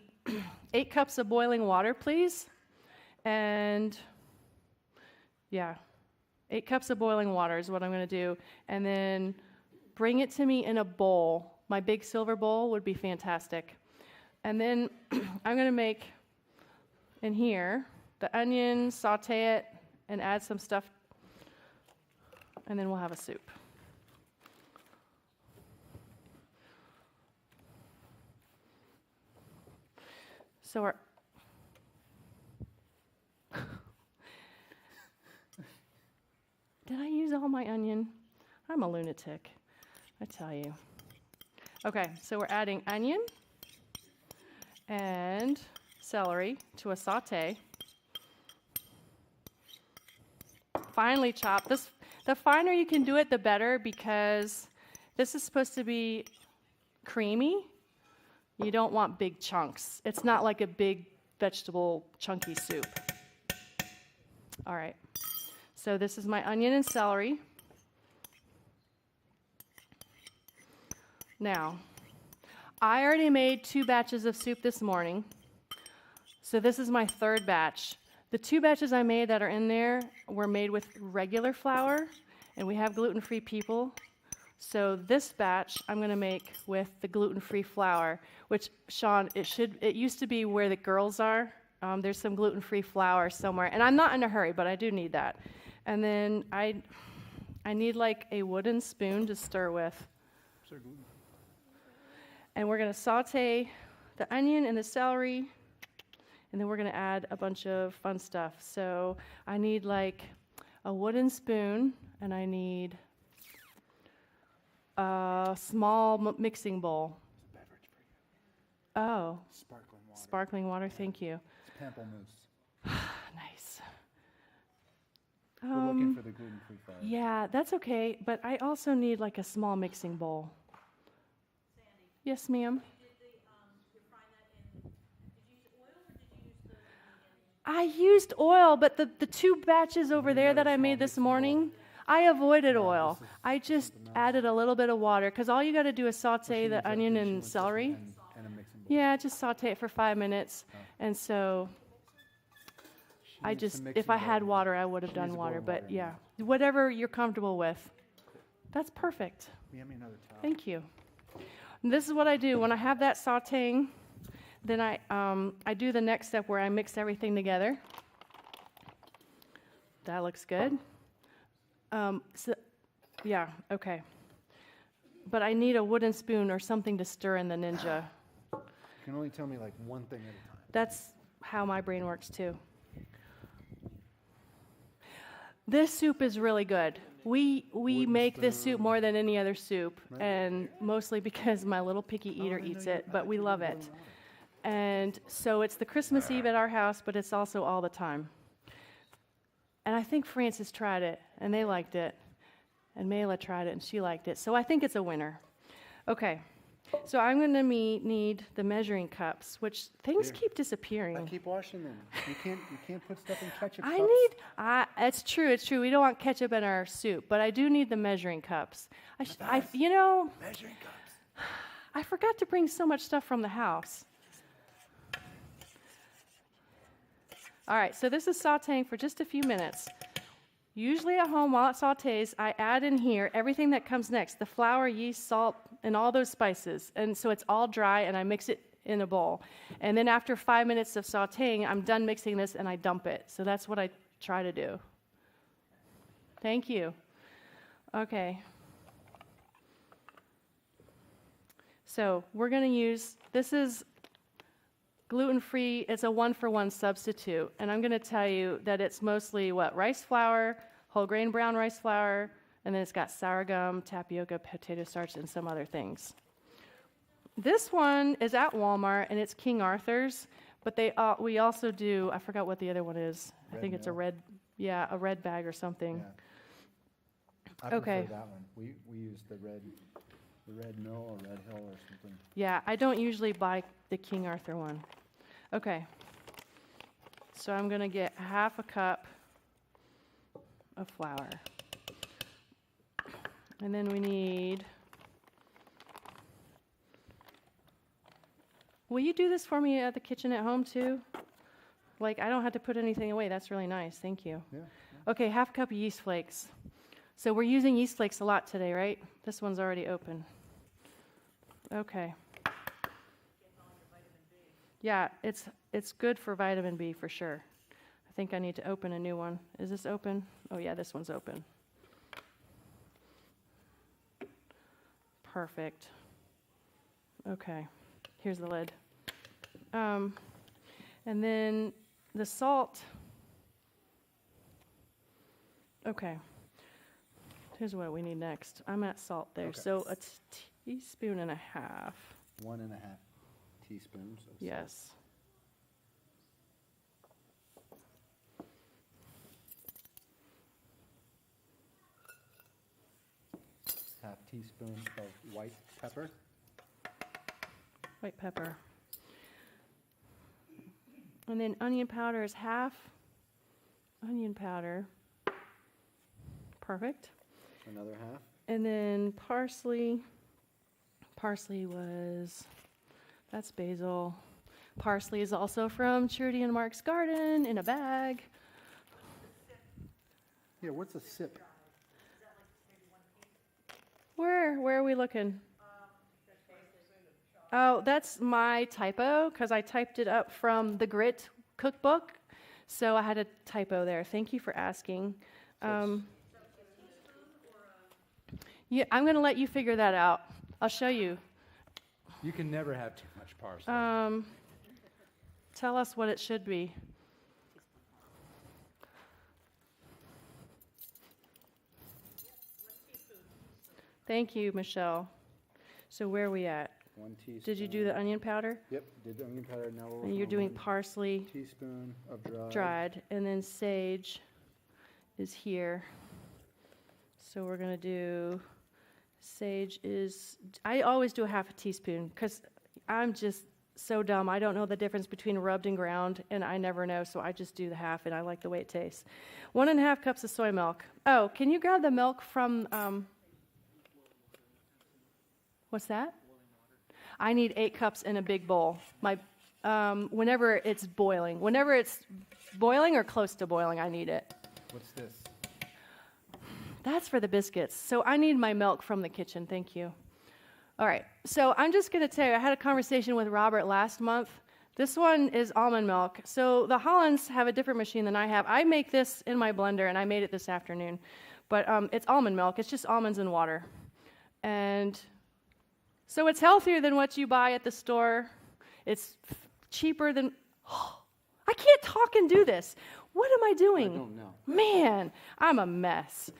8 cups of boiling water, please. And, yeah, 8 cups of boiling water is what I'm going to do. And then bring it to me in a bowl. My big silver bowl would be fantastic. And then I'm going to make, in here, the onion, saute it, and add some stuff, and then we'll have a soup. So our... Did I use all my onion? I'm a lunatic, I tell you. Okay, so we're adding onion and celery to a saute. Finely chopped. The finer you can do it, the better, because this is supposed to be creamy. You don't want big chunks. It's not like a big vegetable chunky soup. All right. So this is my onion and celery. Now, I already made 2 batches of soup this morning, so this is my 3rd batch. The 2 batches I made that are in there were made with regular flour, and we have gluten-free people. So this batch I'm going to make with the gluten-free flour, which, Sean, it used to be where the girls are. There's some gluten-free flour somewhere, and I'm not in a hurry, but I do need that. And then I need like a wooden spoon to stir with. And we're going to saute the onion and the celery, and then we're going to add a bunch of fun stuff. So I need like a wooden spoon, and I need a small mixing bowl. Oh, Sparkling water. sparkling water, thank you. It's pamplemousse. Nice. We're looking for the gluten-free flour. Yeah, that's okay, but I also need like a small mixing bowl. Yes, ma'am. I used oil, but the 2 batches over there that I made this morning, I avoided oil. I just added a little bit of water, because all you got to do is saute the onion and celery. And a mixing bowl. Yeah, just saute it for 5 minutes. And so I needs to just, mix if it I up. had water, I would have She done needs water. boiling But water, yeah, whatever you're comfortable with. That's perfect. Hand me another towel. Thank you. And this is what I do. When I have that sauteing, then I do the next step where I mix everything together. That looks good. Yeah, okay. But I need a wooden spoon or something to stir in the Ninja. You can only tell me like one thing at a time. That's how my brain works too. This soup is really good. We make this soup more than any other soup, and mostly because my little picky eater eats it, but we love it. And so it's the Christmas Eve at our house, but it's also all the time. And I think Francis tried it, and they liked it. And Mayla tried it, and she liked it. So I think it's a winner. Okay. So I'm going to need the measuring cups, which things Here. keep I disappearing. keep washing them. You can't put stuff in ketchup I cups. need, it's true. We don't want ketchup in our soup, but I do need the measuring cups. You know, Measuring cups. I forgot to bring so much stuff from the house. All right, so this is sauteing for just a few minutes. Usually at home, while it sautés, I add in here everything that comes next, the flour, yeast, salt, and all those spices. And so it's all dry, and I mix it in a bowl. And then after 5 minutes of sautéing, I'm done mixing this, and I dump it. So that's what I try to do. Thank you. Okay. So we're going to use, this is gluten-free. It's a 1-for-1 substitute. And I'm going to tell you that it's mostly rice flour, whole grain brown rice flour, and then it's got sorghum, tapioca, potato starch, and some other things. This one is at Walmart, and it's King Arthur's, but we also do, I forgot what the other one is. I think it's a red bag or something. Yeah. I Okay. prefer that one. We use the red mill or red hill or something. Yeah, I don't usually buy the King Arthur one. Okay. So I'm going to get half a cup of flour. And then we need... Will you do this for me at the kitchen at home too? I don't have to put anything away. That's really nice. Thank you. Yeah. Okay, half a cup of yeast flakes. So we're using yeast flakes a lot today, right? This one's already open. Okay. Yeah, it's good for vitamin B for sure. I think I need to open a new one. Is this open? Oh yeah, this one's open. Perfect. Okay, here's the lid. And then the salt. Okay. Here's what we need next. I'm at salt there. Okay. So a teaspoon and a half. 1.5 teaspoons of salt. Yes. Half teaspoon of white pepper. White pepper. And then onion powder is half onion powder. Perfect. Another half. And then parsley. Parsley that's basil. Parsley is also from Trudy and Mark's garden in a bag. Yeah, what's a sip? Where are we looking? Oh, that's my typo because I typed it up from the Grit cookbook. So I had a typo there. Thank you for asking. Yeah, I'm going to let you figure that out. I'll show you. You can never have too much parsley. Tell us what it should be. Thank you, Michelle. So where are we at? 1 teaspoon. Did you do the onion powder? Yep, did the onion powder. Now we're And working you're on doing 1 parsley teaspoon of dried, and then sage is here. So we're going to do, sage is, I always do a half a teaspoon because I'm just so dumb. I don't know the difference between rubbed and ground, and I never know, so I just do the half, and I like the way it tastes. 1.5 cups of soy milk. Oh, can you grab the milk from, what's that? I need 8 cups in a big bowl. Whenever it's boiling. Whenever it's boiling or close to boiling, I need it. What's this? That's for the biscuits. So I need my milk from the kitchen. Thank you. All right. So I'm just going to tell you, I had a conversation with Robert last month. This one is almond milk. So the Hollands have a different machine than I have. I make this in my blender, and I made it this afternoon. But it's almond milk. It's just almonds and water. And so it's healthier than what you buy at the store. It's cheaper than... I can't talk and do this. What am I doing? I don't know. Man, I'm a mess.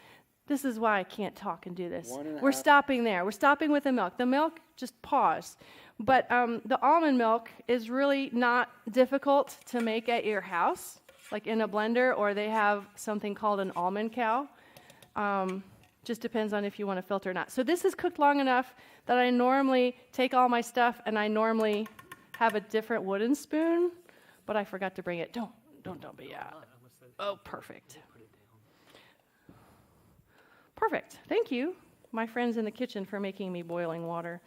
This is why I can't talk and do this. 1.5 We're stopping there. We're stopping with the milk. The milk, just pause. But the almond milk is really not difficult to make at your house, like in a blender, or they have something called an almond cow. Just depends on if you want to filter or not. So this is cooked long enough that I normally take all my stuff and I normally have a different wooden spoon, but I forgot to bring it. Don't be, yeah. Oh, perfect. Perfect. Thank you, my friends in the kitchen, for making me boiling water.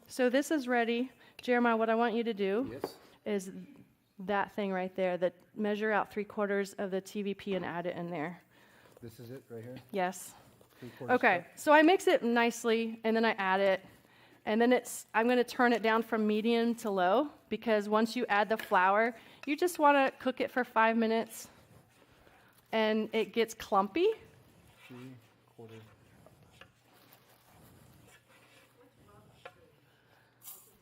So this is ready. Jeremiah, what I want you to do Yes. is that thing right there, that measure out 3/4 of the TVP and add it in there. This is it right here? Yes. 3/4 Okay, cup? so I mix it nicely, and then I add it, and then I'm going to turn it down from medium to low, because once you add the flour, you just want to cook it for 5 minutes, and it gets clumpy. 3/4.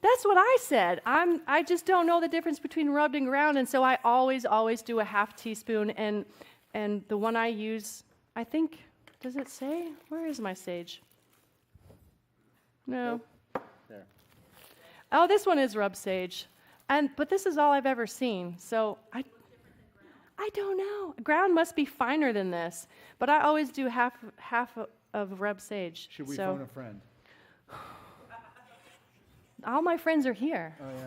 That's what I said. I just don't know the difference between rubbed and ground, and so I always do a half teaspoon, and the one I use, I think, does it say? Where is my sage? No. There. Oh, this one is rub sage, but this is all I've ever seen. So I don't know. Ground must be finer than this, but I always do half of rub sage. Should we so phone a friend? all my friends are here. Oh, yeah. I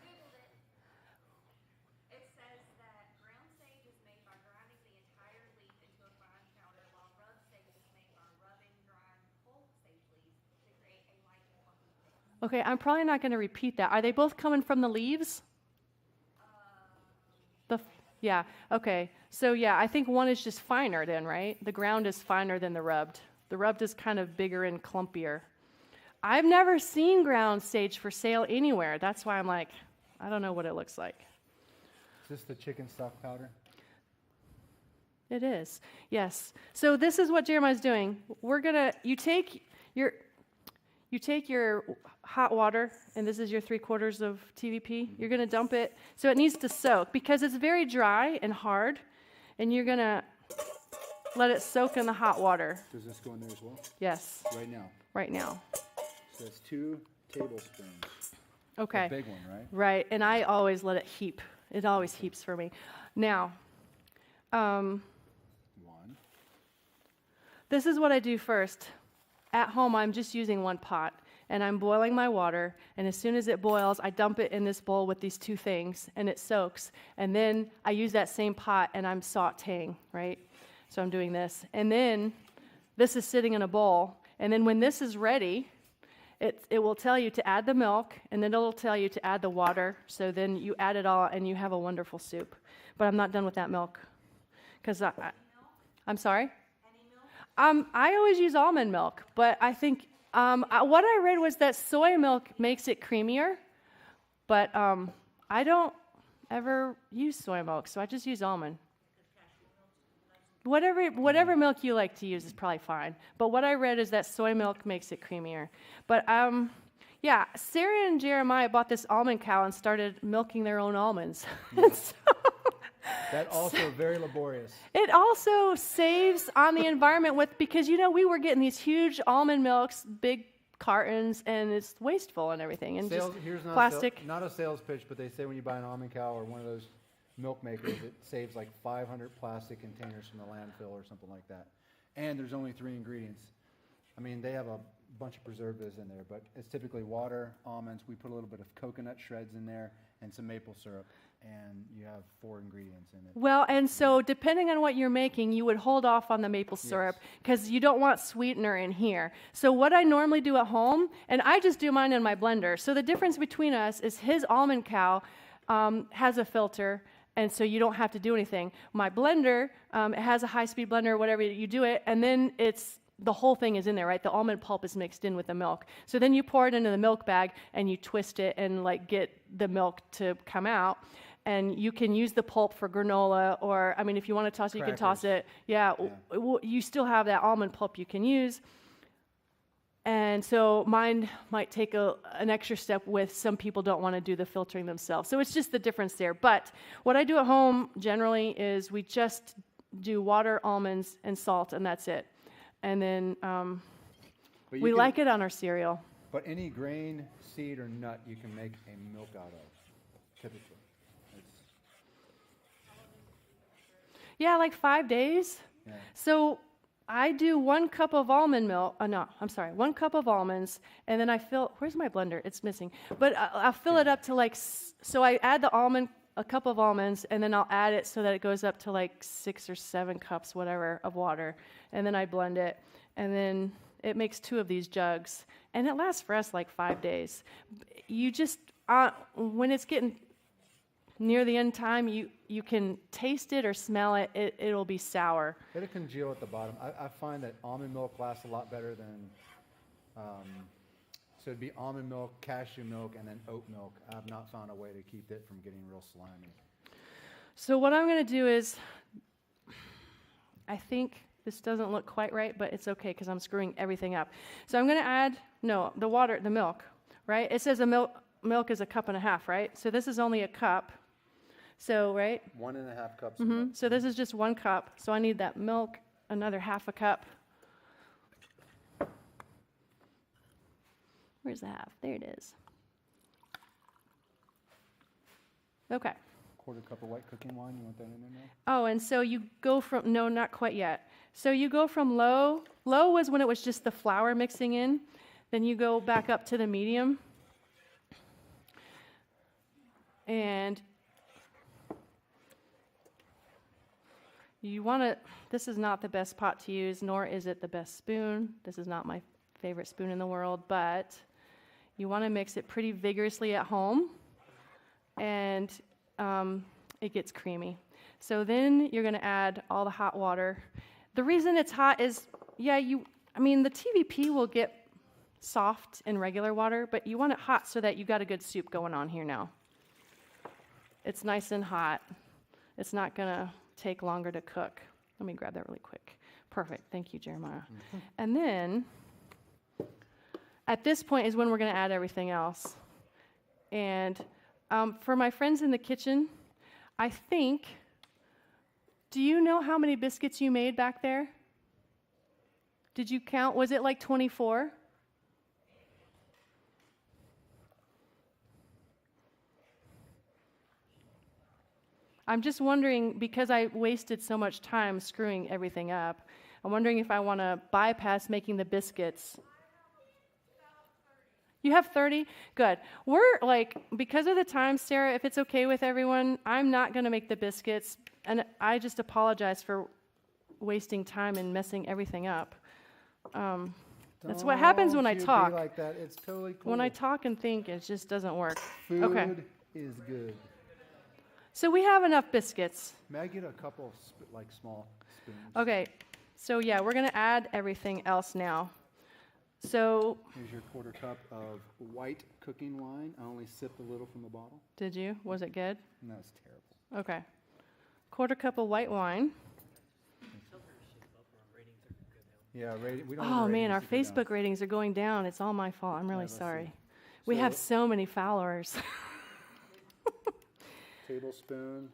Googled it. It says that ground sage is made by grinding the entire leaf into a fine powder, while rub sage is made by rubbing, drying whole sage leaves to create a light fluffy paste. Okay, I'm probably not going to repeat that. Are they both coming from the leaves? Yeah. Okay. So yeah, I think one is just finer then, right? The ground is finer than the rubbed. The rubbed is kind of bigger and clumpier. I've never seen ground sage for sale anywhere. That's why I'm like, I don't know what it looks like. Is this the chicken stock powder? It is. Yes. So this is what Jeremiah's doing. You take your hot water, and this is your 3/4 of TVP. You're going to dump it. So it needs to soak because it's very dry and hard, and you're going to let it soak in the hot water. Does this go in there as well? Yes, Right now. right now. So it's 2 tablespoons. Okay. The big one, right? Right, and I always let it heap. It always heaps for me. Now, 1. this is what I do first. At home, I'm just using one pot, and I'm boiling my water, and as soon as it boils, I dump it in this bowl with these 2 things, and it soaks, and then I use that same pot, and I'm sauteing, right? So I'm doing this, and then this is sitting in a bowl, and then when this is ready, it will tell you to add the milk, and then it'll tell you to add the water, so then you add it all, and you have a wonderful soup. But I'm not done with that milk, because I'm sorry? I always use almond milk, but I think what I read was that soy milk makes it creamier, but I don't ever use soy milk, so I just use almond. Whatever milk you like to use is probably fine, but what I read is that soy milk makes it creamier. But yeah, Sarah and Jeremiah bought this almond cow and started milking their own almonds. That also very laborious. It also saves on the environment because we were getting these huge almond milks, big cartons, and it's wasteful and everything, and Sales, just here's plastic. not a sales pitch, but they say when you buy an almond cow or one of those milk makers, it saves like 500 plastic containers from the landfill or something like that. And there's only 3 ingredients. I mean, they have a bunch of preservatives in there, but it's typically water, almonds. We put a little bit of coconut shreds in there and some maple syrup, and you have 4 ingredients in it. Well, and so depending on what you're making, you would hold off on the maple syrup because you don't want sweetener in here. So what I normally do at home, and I just do mine in my blender. So the difference between us is his almond cow has a filter, and so you don't have to do anything. My blender, it has a high-speed blender or whatever, you do it, and then the whole thing is in there, right? The almond pulp is mixed in with the milk. So then you pour it into the milk bag, and you twist it and get the milk to come out. And you can use the pulp for granola, or, if you want to toss it, you can toss it. Yeah, you still have that almond pulp you can use. And so mine might take an extra step with some people don't want to do the filtering themselves. So it's just the difference there. But what I do at home generally is we just do water, almonds, and salt, and that's it. And then we like it on our cereal. But any grain, seed, or nut you can make a milk out of, typically. Yeah, like 5 days. So I do 1 cup of almond milk. No, I'm sorry, 1 cup of almonds, and then I fill. Where's my blender? It's missing. But I'll fill it up to like. So I add a cup of almonds, and then I'll add it so that it goes up to like 6 or 7 cups, whatever, of water, and then I blend it, and then it makes 2 of these jugs, and it lasts for us like 5 days. You just when it's getting near the end time, you can taste it or smell it. It'll be sour. It'll congeal at the bottom. I find that almond milk lasts a lot better than, so it'd be almond milk, cashew milk, and then oat milk. I've not found a way to keep it from getting real slimy. So what I'm going to do is, I think this doesn't look quite right, but it's okay because I'm screwing everything up. So I'm going to add, the milk, right? It says milk is 1.5 cups, right? So this is only a cup. So, right? 1.5 cups of milk. So this is just 1 cup. So I need that milk, another 1/2 cup. Where's the half? There it is. Okay. 1/4 cup of white cooking wine, you want that in there now? Oh, and so you go from, no, not quite yet. So you go from low was when it was just the flour mixing in. Then you go back up to the medium. And you want to, this is not the best pot to use, nor is it the best spoon. This is not my favorite spoon in the world, but you want to mix it pretty vigorously at home, and it gets creamy. So then you're going to add all the hot water. The reason it's hot is, the TVP will get soft in regular water, but you want it hot so that you got a good soup going on here now. It's nice and hot. It's not going to take longer to cook. Let me grab that really quick. Perfect. Thank you, Jeremiah. And then at this point is when we're going to add everything else. And for my friends in the kitchen, I think, do you know how many biscuits you made back there? Did you count? Was it like 24? I'm just wondering, because I wasted so much time screwing everything up, I'm wondering if I want to bypass making the biscuits. You have 30? Good. We're because of the time, Sarah, if it's okay with everyone, I'm not going to make the biscuits, and I just apologize for wasting time and messing everything up. That's what happens when I talk. Don't you be like that. It's totally cool. When I talk and think, it just doesn't work. Food Okay. is good. So we have enough biscuits. May I get a couple of small spoons? Okay. So yeah, we're going to add everything else now. So, Here's your 1/4 cup of white cooking wine. I only sipped a little from the bottle. did you? Was it good? And that's terrible. Okay. 1/4 cup of white wine. Yeah, we don't Oh have man, our ratings to go down. Facebook ratings are going down. It's all my fault. I'm really let's sorry. see. We So- have so many followers. Tablespoon.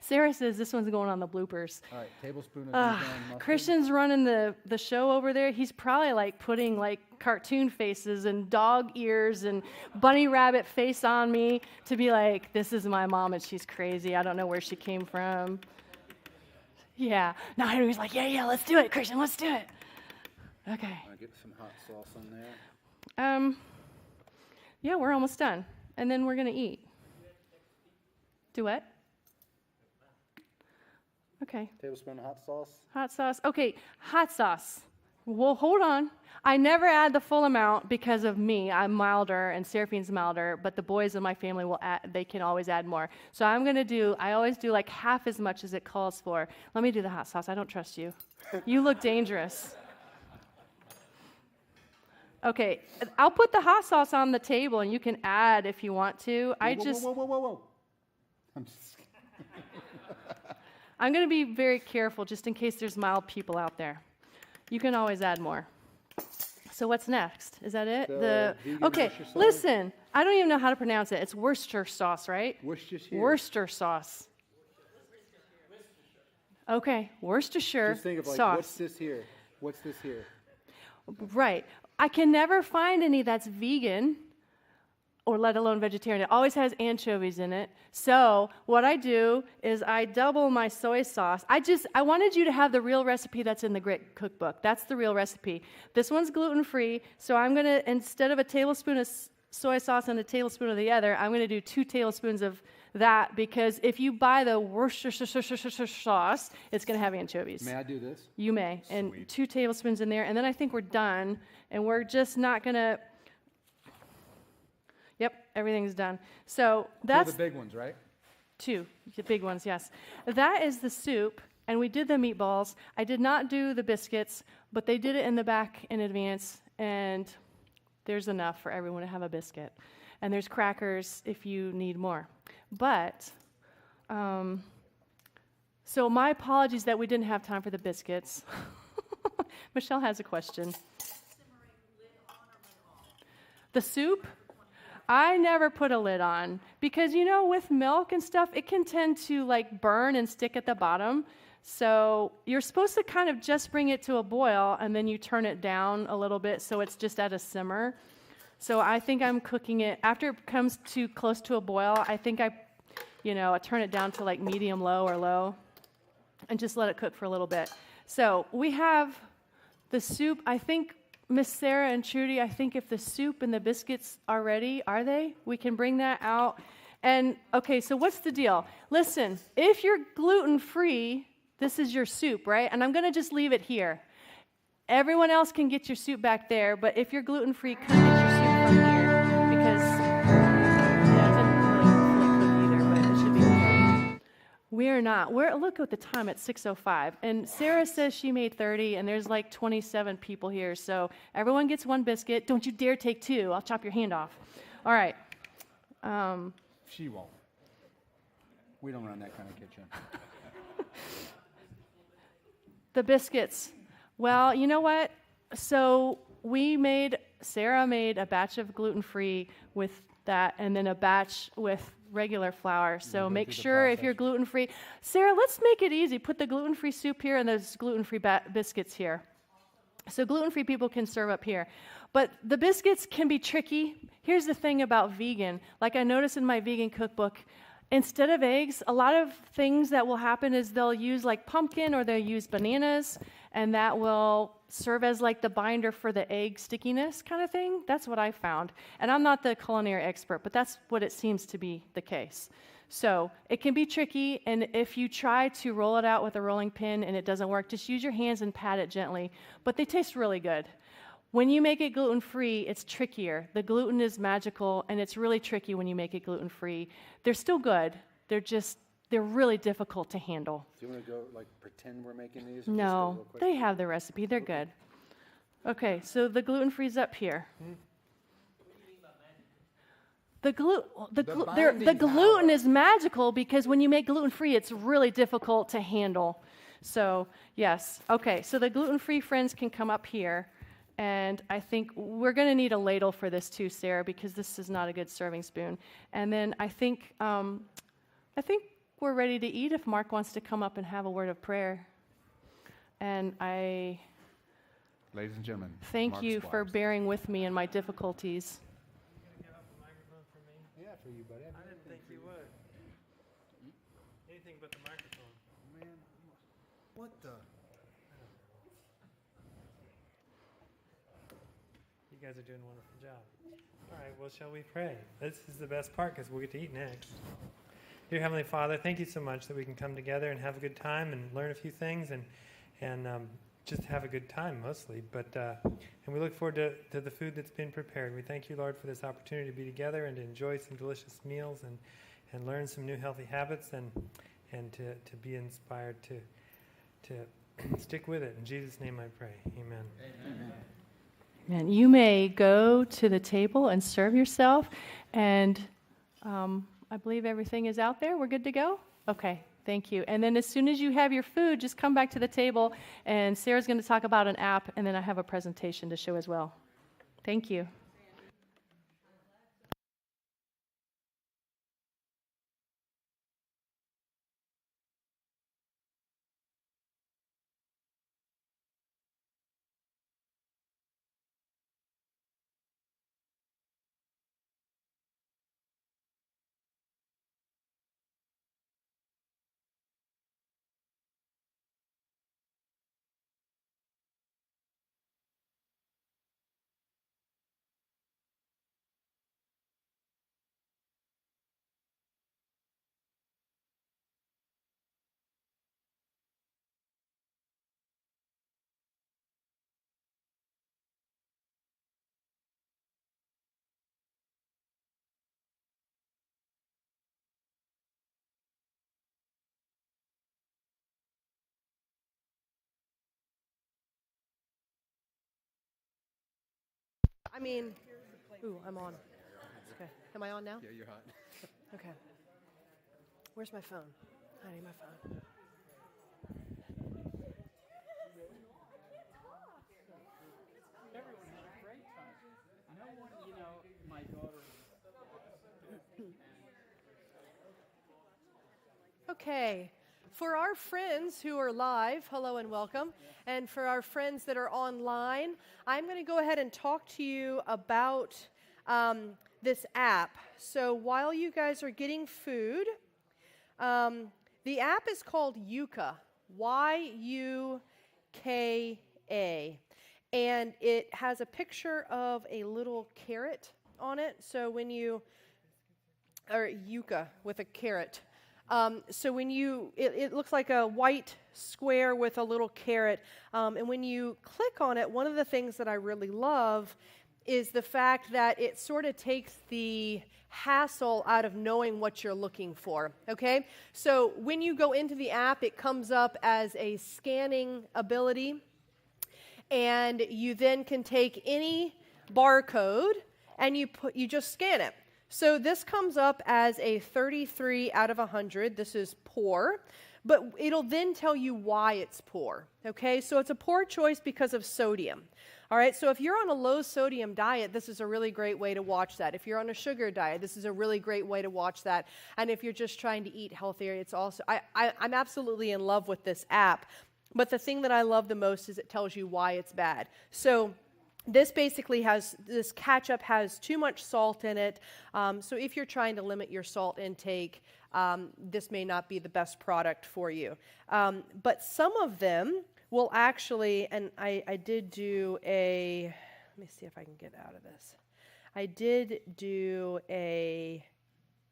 Sarah says this one's going on the bloopers. All right, tablespoon of Dijon mustard. Christian's running the show over there. He's probably putting cartoon faces and dog ears and bunny rabbit face on me to be like, this is my mom and she's crazy. I don't know where she came from. Yeah. Now Henry's like, yeah, let's do it, Christian, let's do it. Okay. I'll get some hot sauce on there. Yeah, we're almost done. And then we're going to eat. Do what? Okay. Tablespoon of hot sauce. Hot sauce. Okay, hot sauce. Well, hold on. I never add the full amount because of me. I'm milder and Seraphine's milder, but the boys in my family they can always add more. So I always do half as much as it calls for. Let me do the hot sauce. I don't trust you. You look dangerous. Okay, I'll put the hot sauce on the table and you can add if you want to. Whoa. I'm just I'm going to be very careful just in case there's mild people out there. You can always add more. So what's next? Is that it? The vegan Okay, Worcestershire sauce? listen. I don't even know how to pronounce it. It's Worcester sauce, right? Worcestershire. Worcester sauce. Okay, Worcestershire Just think of sauce. what's this here? What's this here? Right. I can never find any that's vegan or let alone vegetarian. It always has anchovies in it. So what I do is I double my soy sauce. I wanted you to have the real recipe that's in the Grit cookbook. That's the real recipe. This one's gluten-free, so I'm going to, instead of a tablespoon of soy sauce and a tablespoon of the other, I'm going to do 2 tablespoons of that, because if you buy the Worcestershire sauce, it's going to have anchovies. May I do this? You may. And 2 tablespoons in there, and then I think we're done, and we're just not going to... Yep, everything's done. So that's... The big ones, right? 2, the big ones, yes. That is the soup, and we did the meatballs. I did not do the biscuits, but they did it in the back in advance, and there's enough for everyone to have a biscuit. And there's crackers if you need more. But, so my apologies that we didn't have time for the biscuits. Michelle has a question. The soup? I never put a lid on because, you know, with milk and stuff, it can tend to like burn and stick at the bottom. So you're supposed to kind of just bring it to a boil and then you turn it down a little bit so it's just at a simmer. So I think I'm cooking it, after it comes too close to a boil, I think I turn it down to like medium low or low and just let it cook for a little bit. So we have the soup. I think Miss Sarah and Trudy, I think if the soup and the biscuits are ready, are they? We can bring that out. And okay, so what's the deal? Listen, if you're gluten-free, this is your soup, right? And I'm going to just leave it here. Everyone else can get your soup back there, but if you're gluten-free, come get your soup from here because it doesn't really fully cook either, but it should be okay. We're not. Look at the time, it's 6:05, and Sarah says she made 30, and there's like 27 people here, so everyone gets 1 biscuit. Don't you dare take 2. I'll chop your hand off. All right. She won't. We don't run that kind of kitchen. The biscuits. Well, you know what? So Sarah made a batch of gluten-free with that, and then a batch with regular flour. So make sure if you're gluten-free. Sarah, let's make it easy. Put the gluten-free soup here and those gluten-free biscuits here. So gluten-free people can serve up here. But the biscuits can be tricky. Here's the thing about vegan. Like I noticed in my vegan cookbook, instead of eggs, a lot of things that will happen is they'll use like pumpkin or they'll use bananas, and that will serve as like the binder for the egg stickiness kind of thing. That's what I found. And I'm not the culinary expert, but that's what it seems to be the case. So it can be tricky, and if you try to roll it out with a rolling pin and it doesn't work, just use your hands and pat it gently. But they taste really good. When you make it gluten-free, it's trickier. The gluten is magical, and it's really tricky when you make it gluten-free. They're still good. They're really difficult to handle. Do you want to go, like, pretend we're making these? No, they have the recipe. They're good. Okay, so the gluten-free's up here. The gluten is magical because when you make gluten-free, it's really difficult to handle. So, yes. Okay, so the gluten-free friends can come up here. And I think we're going to need a ladle for this too, Sarah, because this is not a good serving spoon. And then I think we're ready to eat if Mark wants to come up and have a word of prayer. And I Ladies and gentlemen, thank Mark you for Squires. bearing with me in my difficulties. Give up the microphone for me? Yeah, for you, buddy. I didn't think you would. Anything but the microphone. Man, what the? You guys are doing a wonderful job. All right, well, shall we pray? This is the best part because we'll get to eat next. Dear Heavenly Father, thank you so much that we can come together and have a good time and learn a few things and just have a good time mostly. But and we look forward to the food that's been prepared. We thank you, Lord, for this opportunity to be together and to enjoy some delicious meals and learn some new healthy habits and to be inspired to stick with it. In Jesus' name I pray. Amen. Amen. And you may go to the table and serve yourself. And I believe everything is out there. We're good to go? Okay, thank you. And then as soon as you have your food, just come back to the table. And Sarah's going to talk about an app, and then I have a presentation to show as well. Thank you. I mean, ooh, I'm on. Okay. Am I on now? Yeah, you're hot. Okay. Where's my phone? I need my phone. Okay. For our friends who are live, hello and welcome. And for our friends that are online, I'm going to go ahead and talk to you about this app. So while you guys are getting food, the app is called Yuka, Y-U-K-A. And it has a picture of a little carrot on it. So when you, or Yuka with a carrot. So when you, it looks like a white square with a little carrot. And when you click on it, one of the things that I really love is the fact that it sort of takes the hassle out of knowing what you're looking for, okay? So when you go into the app, it comes up as a scanning ability, and you then can take any barcode and you just scan it. So this comes up as a 33 out of 100. This is poor, but it'll then tell you why it's poor, okay? So it's a poor choice because of sodium. All right, so if you're on a low sodium diet, this is a really great way to watch that. If you're on a sugar diet, this is a really great way to watch that. And if you're just trying to eat healthier, it's also, I'm absolutely in love with this app. But the thing that I love the most is it tells you why it's bad. So this basically has, this ketchup has too much salt in it. So if you're trying to limit your salt intake, this may not be the best product for you. But some of them will actually, and I did do a, let me see if I can get out of this. I did do a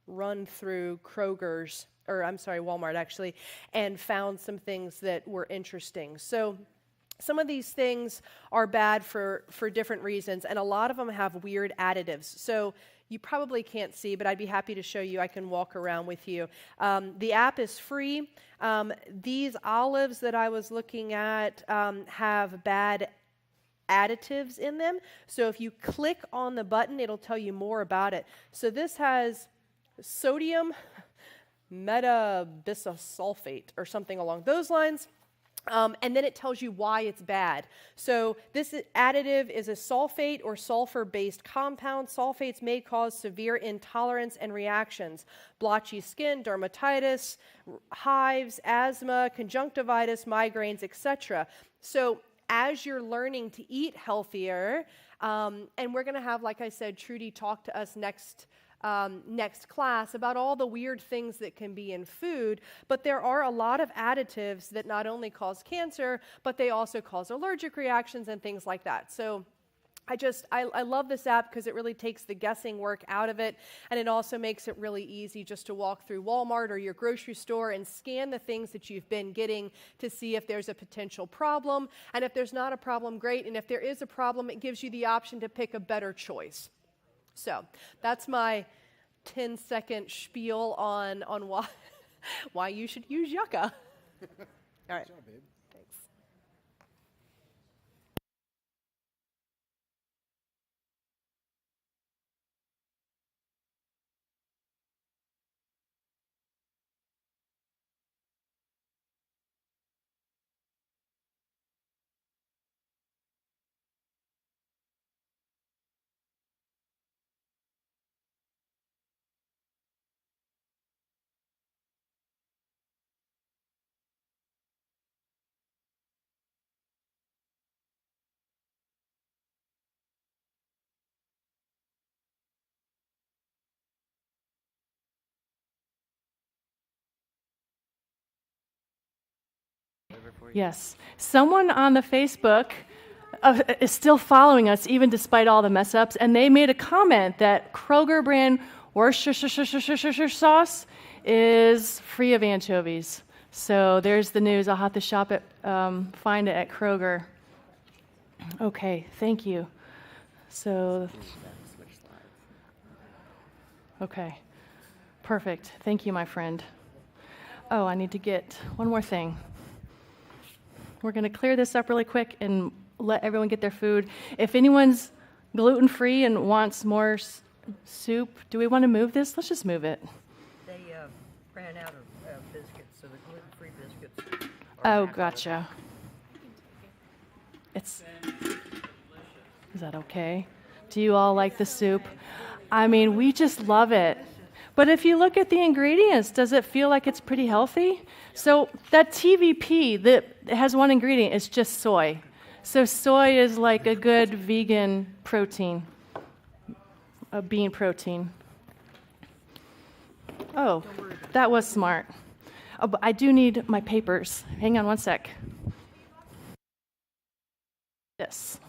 run through Kroger's, or I'm sorry, Walmart actually, and found some things that were interesting. So some of these things are bad for different reasons, and a lot of them have weird additives. So you probably can't see, but I'd be happy to show you. I can walk around with you. The app is free. These olives that I was looking at have bad additives in them. So if you click on the button, it'll tell you more about it. So this has sodium metabisulfate or something along those lines. And then it tells you why it's bad. So this additive is a sulfate or sulfur-based compound. Sulfates may cause severe intolerance and reactions, blotchy skin, dermatitis, hives, asthma, conjunctivitis, migraines, etc. So as you're learning to eat healthier, and we're going to have, like I said, Trudy talk to us next class about all the weird things that can be in food, but there are a lot of additives that not only cause cancer, but they also cause allergic reactions and things like that. So I love this app because it really takes the guessing work out of it, and it also makes it really easy just to walk through Walmart or your grocery store and scan the things that you've been getting to see if there's a potential problem, and if there's not a problem, great, and if there is a problem, it gives you the option to pick a better choice. So that's my 10-second spiel on why you should use Yuka. All right. Good job, babe. Thanks. Yes. Someone on the Facebook is still following us, even despite all the mess ups, and they made a comment that Kroger brand Worcestershire sauce is free of anchovies. So there's the news. I'll have to shop it, find it at Kroger. Okay, thank you. So, okay, perfect. Thank you, my friend. Oh, I need to get one more thing. We're going to clear this up really quick and let everyone get their food. If anyone's gluten-free and wants more soup, do we want to move this? Let's just move it. They ran out of biscuits, so the gluten-free biscuits. Oh, gotcha. Is that okay? Do you all like the soup? I mean, we just love it. But if you look at the ingredients, does it feel like it's pretty healthy? So that TVP that has one ingredient is just soy. So soy is like a good vegan protein, a bean protein. Oh, that was smart. Oh, but I do need my papers. Hang on one sec. Yes.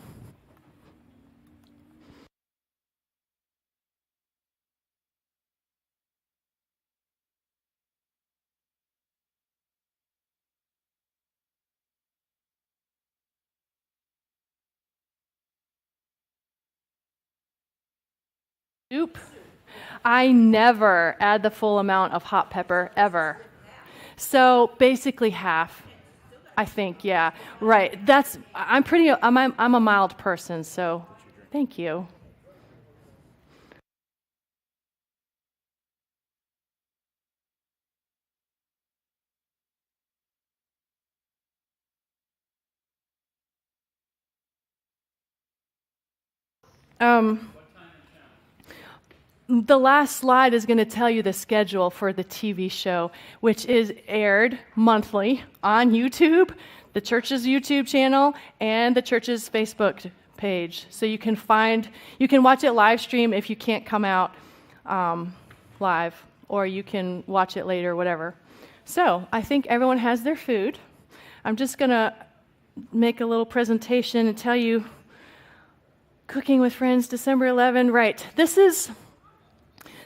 Soup. I never add the full amount of hot pepper, ever. So basically half, I think, yeah. Right, I'm a mild person, so thank you. The last slide is going to tell you the schedule for the TV show, which is aired monthly on YouTube, the church's YouTube channel, and the church's Facebook page. So you can watch it live stream if you can't come out live, or you can watch it later, whatever. So I think everyone has their food. I'm just going to make a little presentation and tell you Cooking with Friends, December 11. Right, this is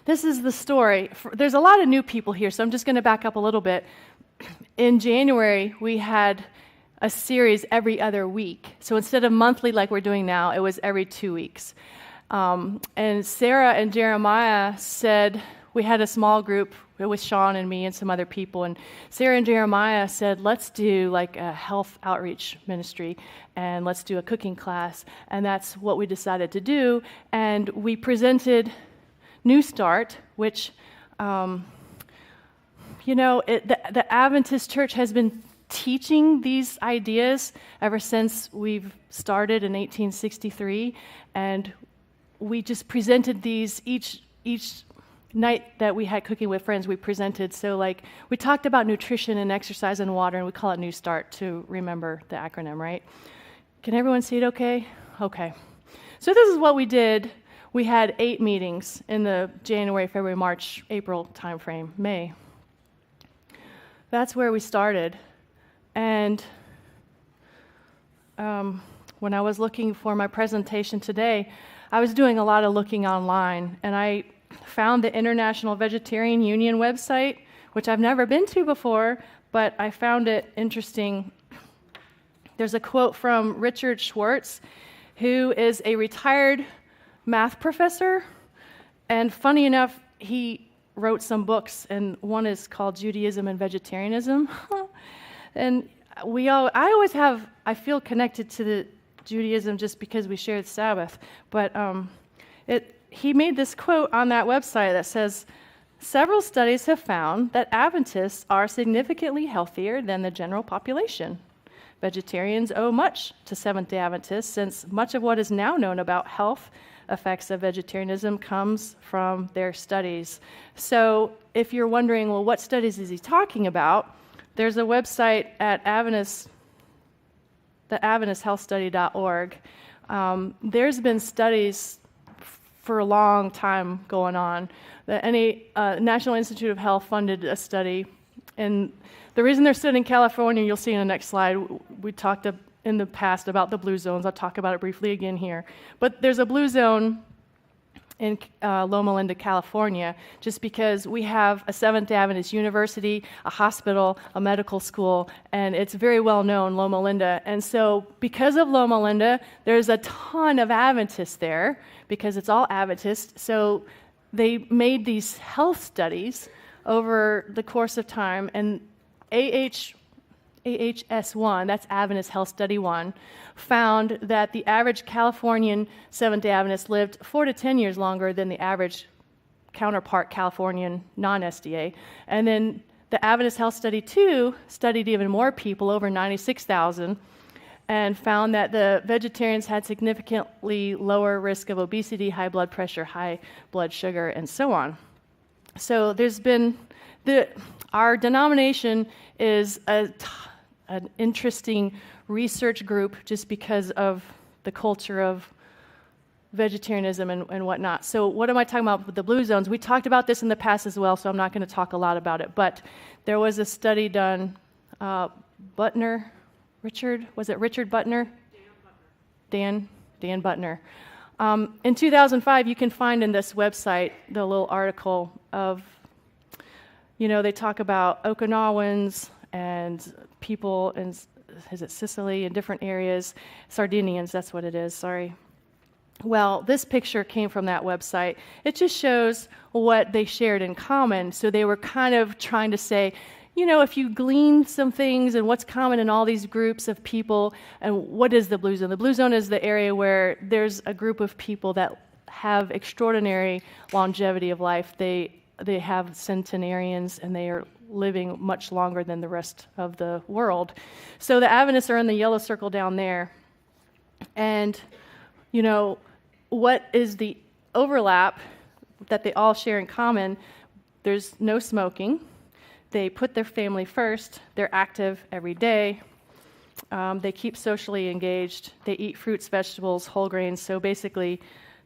the story. There's a lot of new people here, so I'm just going to back up a little bit. In January, we had a series every other week. So instead of monthly like we're doing now, it was every 2 weeks. And Sarah and Jeremiah said, we had a small group with Sean and me and some other people, and Sarah and Jeremiah said, let's do like a health outreach ministry, and let's do a cooking class. And that's what we decided to do. And we presented New Start, which, the Adventist Church has been teaching these ideas ever since we've started in 1863, and we just presented these each night that we had Cooking with Friends, we presented. So like we talked about nutrition and exercise and water, and we call it New Start to remember the acronym, right? Can everyone see it okay? Okay. So this is what we did. We had 8 meetings in the January, February, March, April timeframe, May. That's where we started. And when I was looking for my presentation today, I was doing a lot of looking online, and I found the International Vegetarian Union website, which I've never been to before, but I found it interesting. There's a quote from Richard Schwartz, who is a retired math professor, and funny enough, he wrote some books, and one is called Judaism and Vegetarianism. And I feel connected to the Judaism just because we share the Sabbath, but he made this quote on that website that says, several studies have found that Adventists are significantly healthier than the general population. Vegetarians owe much to Seventh-day Adventists, since much of what is now known about health effects of vegetarianism comes from their studies. So if you're wondering, well, what studies is he talking about? There's a website at AdventistHealthStudy.org. There's been studies for a long time going on. The National Institute of Health funded a study, and the reason they're studying California, you'll see in the next slide, we talked in the past about the blue zones. I'll talk about it briefly again here. But there's a blue zone in Loma Linda, California, just because we have a Seventh-day Adventist university, a hospital, a medical school, and it's very well known, Loma Linda. And so because of Loma Linda, there's a ton of Adventists there, because it's all Adventist. So they made these health studies over the course of time, and AHS1, that's Adventist Health Study 1, found that the average Californian Seventh-day Adventist lived 4 to 10 years longer than the average counterpart Californian non-SDA. And then the Adventist Health Study 2 studied even more people, over 96,000, and found that the vegetarians had significantly lower risk of obesity, high blood pressure, high blood sugar, and so on. So there's been, our denomination is an interesting research group just because of the culture of vegetarianism and whatnot. So what am I talking about with the blue zones? We talked about this in the past as well, so I'm not going to talk a lot about it. But there was a study done, Butner, Richard, was it Richard Butner? Dan Butner. In 2005, you can find in this website the little article of, they talk about Okinawans and people in, is it Sicily, in different areas, Sardinians, that's what it is, sorry. Well, this picture came from that website. It just shows what they shared in common. So they were kind of trying to say, if you glean some things and what's common in all these groups of people, and what is the blue zone? The blue zone is the area where there's a group of people that have extraordinary longevity of life. They have centenarians, and they are living much longer than the rest of the world. So the Adventists are in the yellow circle down there. And what is the overlap that they all share in common? There's no smoking. They put their family first. They're active every day. They keep socially engaged. They eat fruits, vegetables, whole grains. So basically,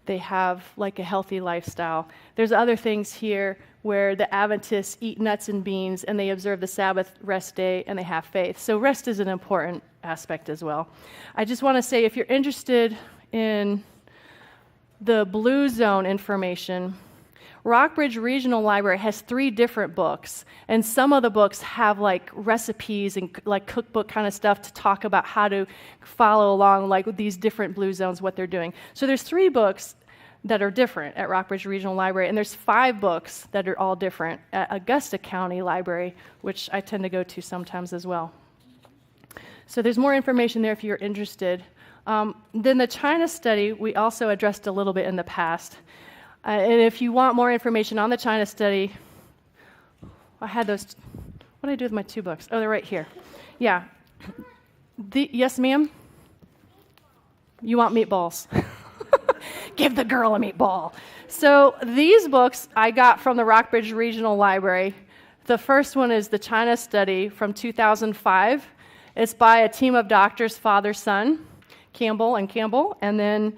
they have like a healthy lifestyle. There's other things here where the Adventists eat nuts and beans, and they observe the Sabbath rest day, and they have faith. So rest is an important aspect as well. I just want to say, if you're interested in the blue zone information, Rockbridge Regional Library has 3 different books, and some of the books have like recipes and like cookbook kind of stuff to talk about how to follow along like with these different blue zones, what they're doing. So there's 3 books that are different at Rockbridge Regional Library, and there's 5 books that are all different at Augusta County Library, which I tend to go to sometimes as well. So there's more information there if you're interested. Then the China study, we also addressed a little bit in the past. And if you want more information on the China study, I had those. What did I do with my 2 books? Oh, they're right here. Yeah. Yes, ma'am? You want meatballs? Give the girl a meatball. So these books I got from the Rockbridge Regional Library. The first one is the China study from 2005. It's by a team of doctors, father, son, Campbell. And then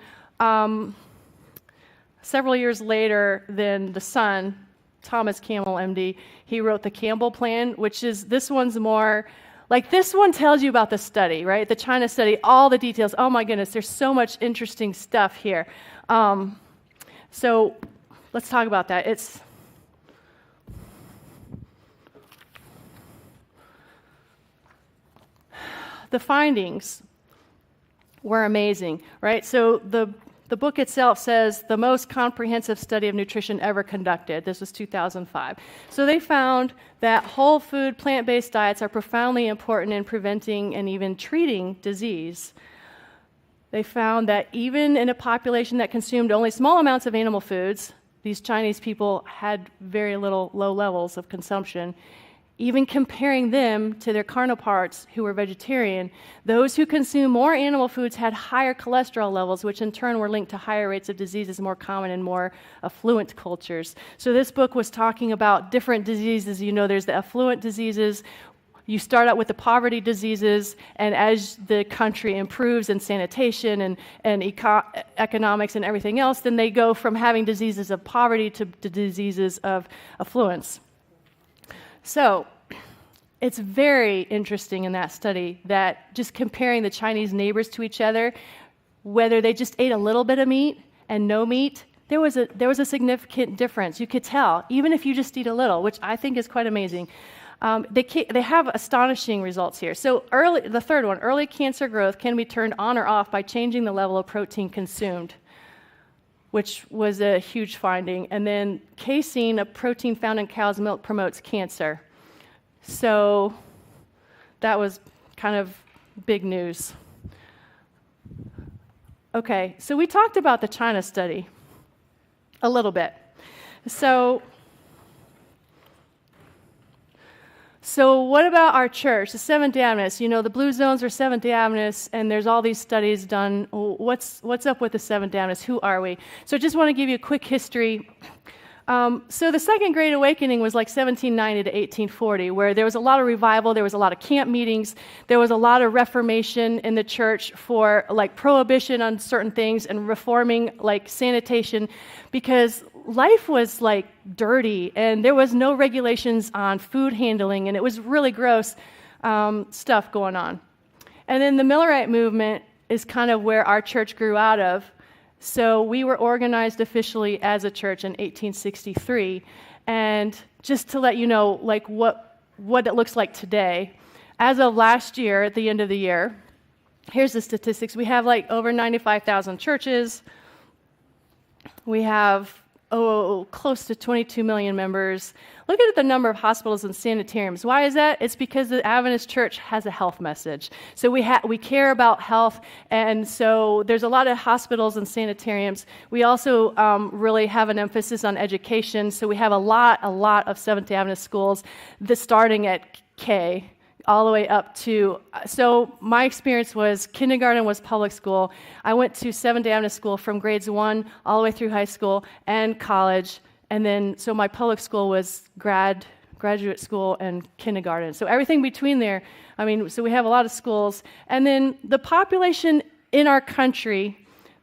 several years later, then the son, Thomas Campbell, MD, he wrote the Campbell Plan, which is, this one's more, like this one tells you about the study, right? The China study, all the details. Oh my goodness, there's so much interesting stuff here. So let's talk about that. It's the findings were amazing, right? So the book itself says the most comprehensive study of nutrition ever conducted. This was 2005. So they found that whole food, plant-based diets are profoundly important in preventing and even treating disease. They found that even in a population that consumed only small amounts of animal foods, these Chinese people had very low levels of consumption. Even comparing them to their counterparts who were vegetarian, those who consumed more animal foods had higher cholesterol levels, which in turn were linked to higher rates of diseases more common in more affluent cultures. So this book was talking about different diseases. There's the affluent diseases. You start out with the poverty diseases, and as the country improves in sanitation and economics and everything else, then they go from having diseases of poverty to diseases of affluence. So it's very interesting in that study that just comparing the Chinese neighbors to each other, whether they just ate a little bit of meat and no meat, there was a significant difference. You could tell, even if you just eat a little, which I think is quite amazing. They have astonishing results here. So the third one, early cancer growth can be turned on or off by changing the level of protein consumed, which was a huge finding. And then casein, a protein found in cow's milk, promotes cancer. So that was kind of big news. Okay, so we talked about the China study a little bit. So what about our church, the Seventh-day Adventists? You know, the blue zones are Seventh-day Adventists, and there's all these studies done. What's up with the Seventh-day Adventists? Who are we? So I just want to give you a quick history. So the Second Great Awakening was like 1790 to 1840, where there was a lot of revival, there was a lot of camp meetings, there was a lot of reformation in the church for like prohibition on certain things and reforming like sanitation, because life was like dirty and there was no regulations on food handling, and it was really gross stuff going on. And then the Millerite movement is kind of where our church grew out of. So we were organized officially as a church in 1863. And just to let you know, like what it looks like today, as of last year, at the end of the year, here's the statistics. We have like over 95,000 churches. We have close to 22 million members. Look at the number of hospitals and sanitariums. Why is that? It's because the Adventist Church has a health message. So we care about health, and so there's a lot of hospitals and sanitariums. We also really have an emphasis on education. So we have a lot of Seventh-day Adventist schools, starting at K, all the way up to, so my experience was kindergarten was public school. I went to Seventh-day Adventist school from grades 1 all the way through high school and college. And then, so my public school was graduate school and kindergarten. So everything between there, I mean, so we have a lot of schools. And then the population in our country,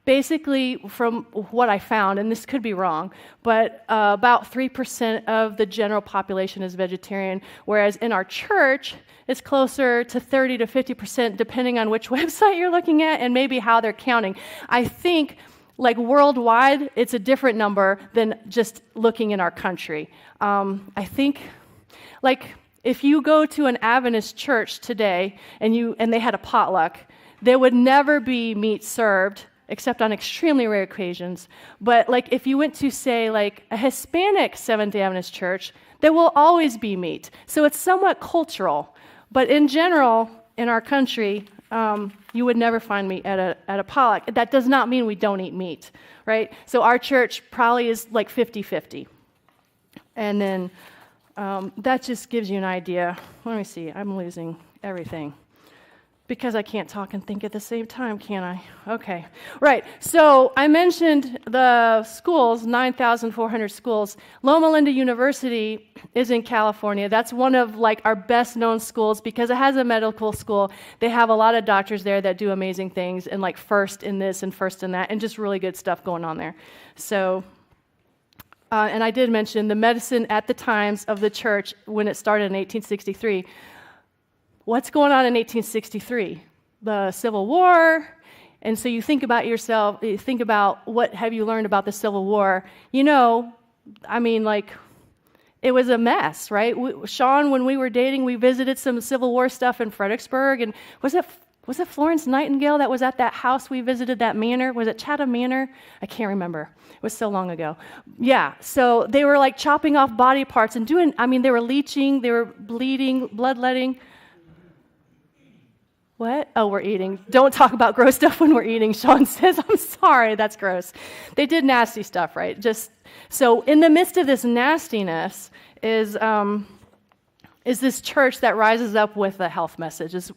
basically from what I found, and this could be wrong, but about 3% of the general population is vegetarian, whereas in our church, it's closer to 30 to 50%, depending on which website you're looking at and maybe how they're counting. I think like worldwide, it's a different number than just looking in our country. I think, like, if you go to an Adventist church today and they had a potluck, there would never be meat served, except on extremely rare occasions. But like, if you went to, say, like a Hispanic Seventh-day Adventist church, there will always be meat. So it's somewhat cultural. But in general, in our country, you would never find meat at a potluck. That does not mean we don't eat meat, right? So our church probably is like 50-50. And then that just gives you an idea. Let me see. I'm losing everything. Because I can't talk and think at the same time, can I? Okay. Right. So I mentioned the schools, 9,400 schools. Loma Linda University is in California. That's one of like our best known schools because it has a medical school. They have a lot of doctors there that do amazing things and like first in this and first in that and just really good stuff going on there. So, and I did mention the medicine at the times of the church when it started in 1863. What's going on in 1863? The Civil War. And so you think about yourself, you think about what have you learned about the Civil War. You know, I mean, like, it was a mess, right? Sean, when we were dating, we visited some Civil War stuff in Fredericksburg. And was it Florence Nightingale that was at that house we visited, that manor? Was it Chatham Manor? I can't remember. It was so long ago. Yeah, so they were like chopping off body parts and they were leeching, they were bleeding, bloodletting. What? Oh, we're eating. Don't talk about gross stuff when we're eating, Sean says. I'm sorry, that's gross. They did nasty stuff, right? So in the midst of this nastiness is this church that rises up with a health message, is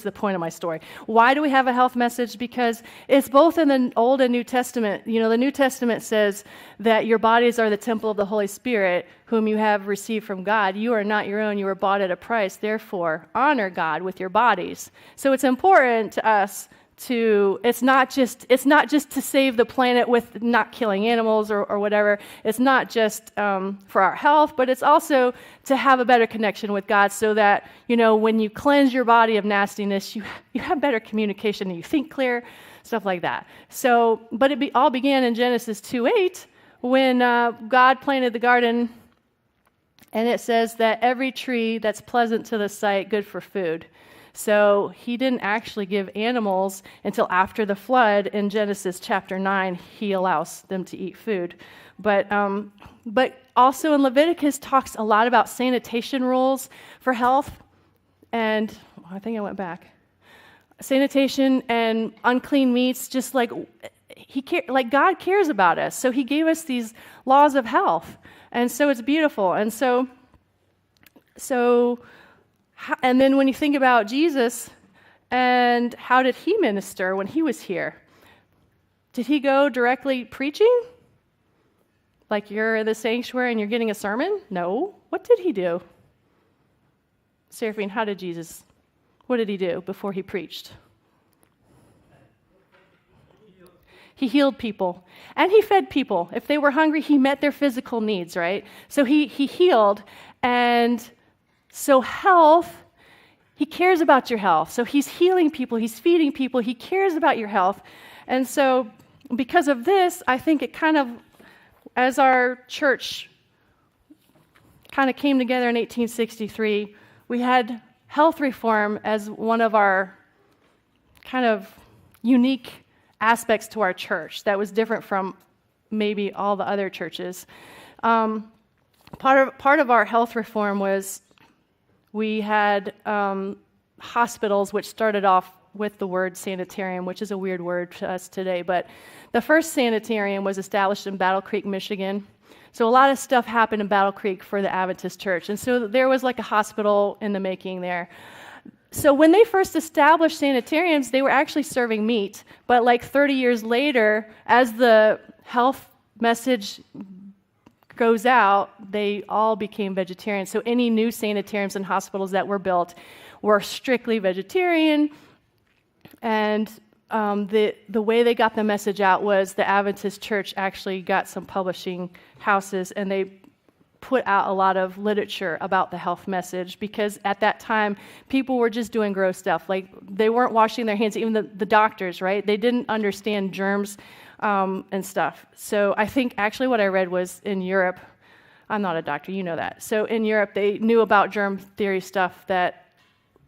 the point of my story. Why do we have a health message? Because it's both in the Old and New Testament. You know, the New Testament says that your bodies are the temple of the Holy Spirit, whom you have received from God. You are not your own. You were bought at a price. Therefore, honor God with your bodies. So it's important to us it's not just to save the planet with not killing animals or whatever. It's not just for our health, but it's also to have a better connection with God so that, you know, when you cleanse your body of nastiness, you have better communication and you think clear, stuff like that. So, but it all began in Genesis 2:8 when God planted the garden, and it says that every tree that's pleasant to the sight, good for food. So he didn't actually give animals until after the flood. In Genesis chapter 9, he allows them to eat food. But also in Leviticus talks a lot about sanitation rules for health. And I think I went back. Sanitation and unclean meats, just like God cares about us. So he gave us these laws of health. And so it's beautiful. And and then when you think about Jesus and how did he minister when he was here? Did he go directly preaching? Like you're in the sanctuary and you're getting a sermon? No. What did he do? Seraphine, what did he do before he preached? He healed people, and he fed people. If they were hungry, he met their physical needs, right? So he healed, and so health, he cares about your health. So he's healing people, he's feeding people, he cares about your health. And so because of this, I think it kind of, as our church kind of came together in 1863, we had health reform as one of our kind of unique aspects to our church that was different from maybe all the other churches. Part of our health reform was we had hospitals, which started off with the word sanitarium, which is a weird word to us today, but the first sanitarium was established in Battle Creek, Michigan. So a lot of stuff happened in Battle Creek for the Adventist Church, and so there was like a hospital in the making there. So when they first established sanitariums, they were actually serving meat, but like 30 years later, as the health message goes out, they all became vegetarian. So any new sanitariums and hospitals that were built were strictly vegetarian, and the way they got the message out was the Adventist Church actually got some publishing houses, and they put out a lot of literature about the health message, because at that time, people were just doing gross stuff. Like, they weren't washing their hands, even the doctors, right? They didn't understand germs and stuff. So I think actually what I read was in Europe, I'm not a doctor, you know that. So in Europe, they knew about germ theory stuff, that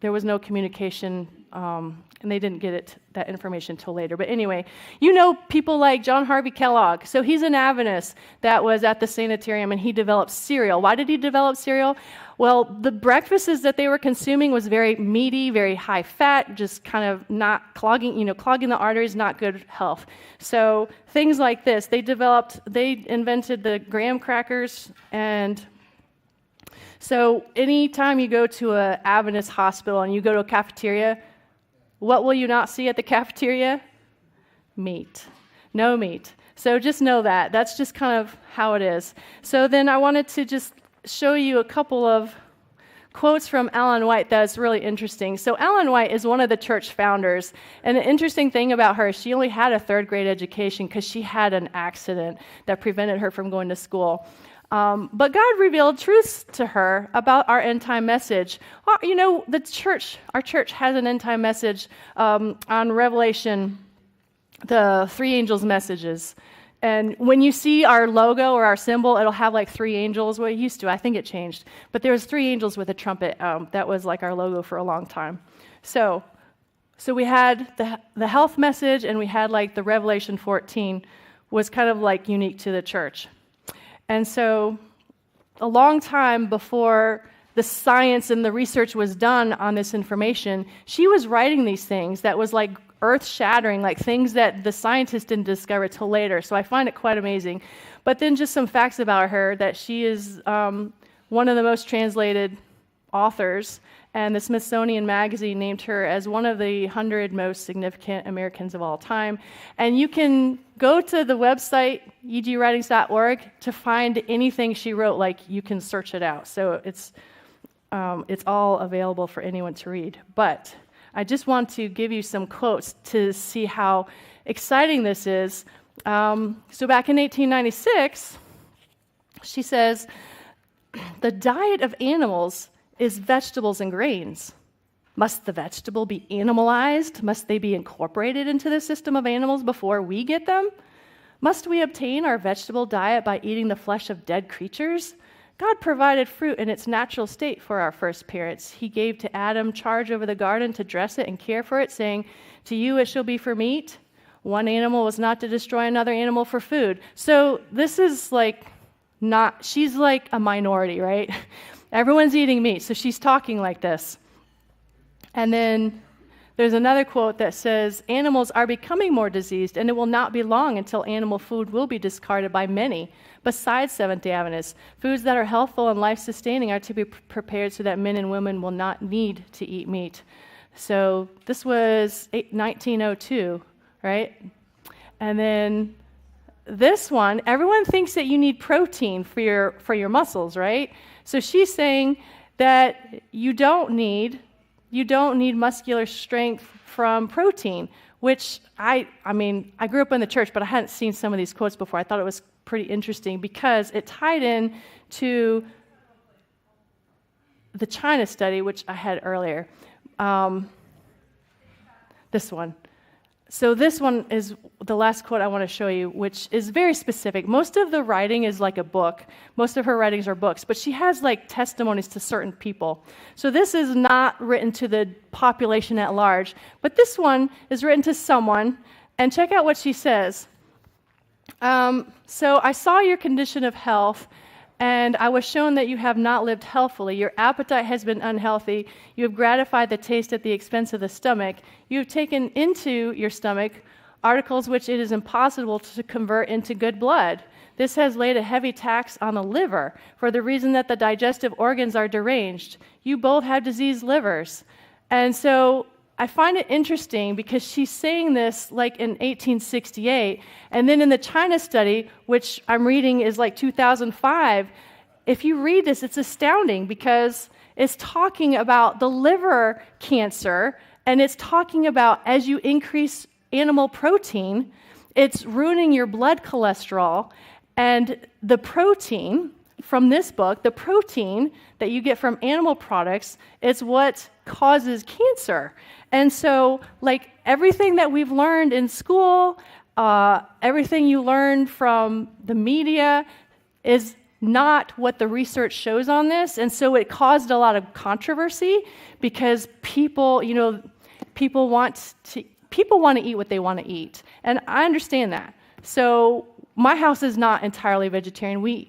there was no communication, and they didn't get that information till later. But anyway, you know people like John Harvey Kellogg. So he's an Adventist that was at the sanitarium, and he developed cereal. Why did he develop cereal? Well, the breakfasts that they were consuming was very meaty, very high fat, just kind of not clogging the arteries, not good health. So things like this, they invented the graham crackers. And so anytime you go to an Adventist hospital and you go to a cafeteria, what will you not see at the cafeteria? Meat. No meat. So just know that. That's just kind of how it is. So then I wanted to just show you a couple of quotes from Ellen White that's really interesting. So Ellen White is one of the church founders. And the interesting thing about her is she only had a third-grade education because she had an accident that prevented her from going to school. But God revealed truths to her about our end-time message. Our church has an end-time message on Revelation, the three angels' messages. And when you see our logo or our symbol, it'll have like three angels. Well, it used to. I think it changed. But there was three angels with a trumpet. That was like our logo for a long time. So we had the health message, and we had like the Revelation 14 was kind of like unique to the church. And so a long time before the science and the research was done on this information, she was writing these things that was like earth-shattering, like things that the scientists didn't discover till later. So I find it quite amazing. But then just some facts about her, that she is one of the most translated authors, and the Smithsonian Magazine named her as one of the 100 most significant Americans of all time. And you can go to the website, egwritings.org, to find anything she wrote. Like, you can search it out. So it's all available for anyone to read. But I just want to give you some quotes to see how exciting this is. So back in 1896, she says, "The diet of animals is vegetables and grains. Must the vegetable be animalized? Must they be incorporated into the system of animals before we get them? Must we obtain our vegetable diet by eating the flesh of dead creatures? God provided fruit in its natural state for our first parents. He gave to Adam charge over the garden to dress it and care for it, saying, 'To you it shall be for meat.' One animal was not to destroy another animal for food." So this is like she's like a minority, right? Everyone's eating meat, so she's talking like this. And then there's another quote that says, animals are becoming more diseased, and it will not be long until animal food will be discarded by many. Besides Seventh-day Adventists, foods that are healthful and life-sustaining are to be prepared so that men and women will not need to eat meat. So this was 1902, right? And then this one, everyone thinks that you need protein for your muscles, right? So she's saying that you don't need muscular strength from protein, which I grew up in the church, but I hadn't seen some of these quotes before. I thought it was pretty interesting because it tied in to the China study, which I had earlier. This one. So this one is the last quote I want to show you, which is very specific. Most of the writing is like a book. Most of her writings are books, but she has like testimonies to certain people. So this is not written to the population at large, but this one is written to someone, and check out what she says. So I saw your condition of health, and I was shown that you have not lived healthfully. Your appetite has been unhealthy. You have gratified the taste at the expense of the stomach. You have taken into your stomach articles which it is impossible to convert into good blood. This has laid a heavy tax on the liver for the reason that the digestive organs are deranged. You both have diseased livers. And so I find it interesting because she's saying this like in 1868, and then in the China study, which I'm reading is like 2005, if you read this, it's astounding because it's talking about the liver cancer, and it's talking about as you increase animal protein, it's ruining your blood cholesterol, and the protein from this book, the protein that you get from animal products, is what causes cancer. And so, like, everything that we've learned in school, everything you learn from the media is not what the research shows on this. And so it caused a lot of controversy because people want to eat what they want to eat. And I understand that. So my house is not entirely vegetarian.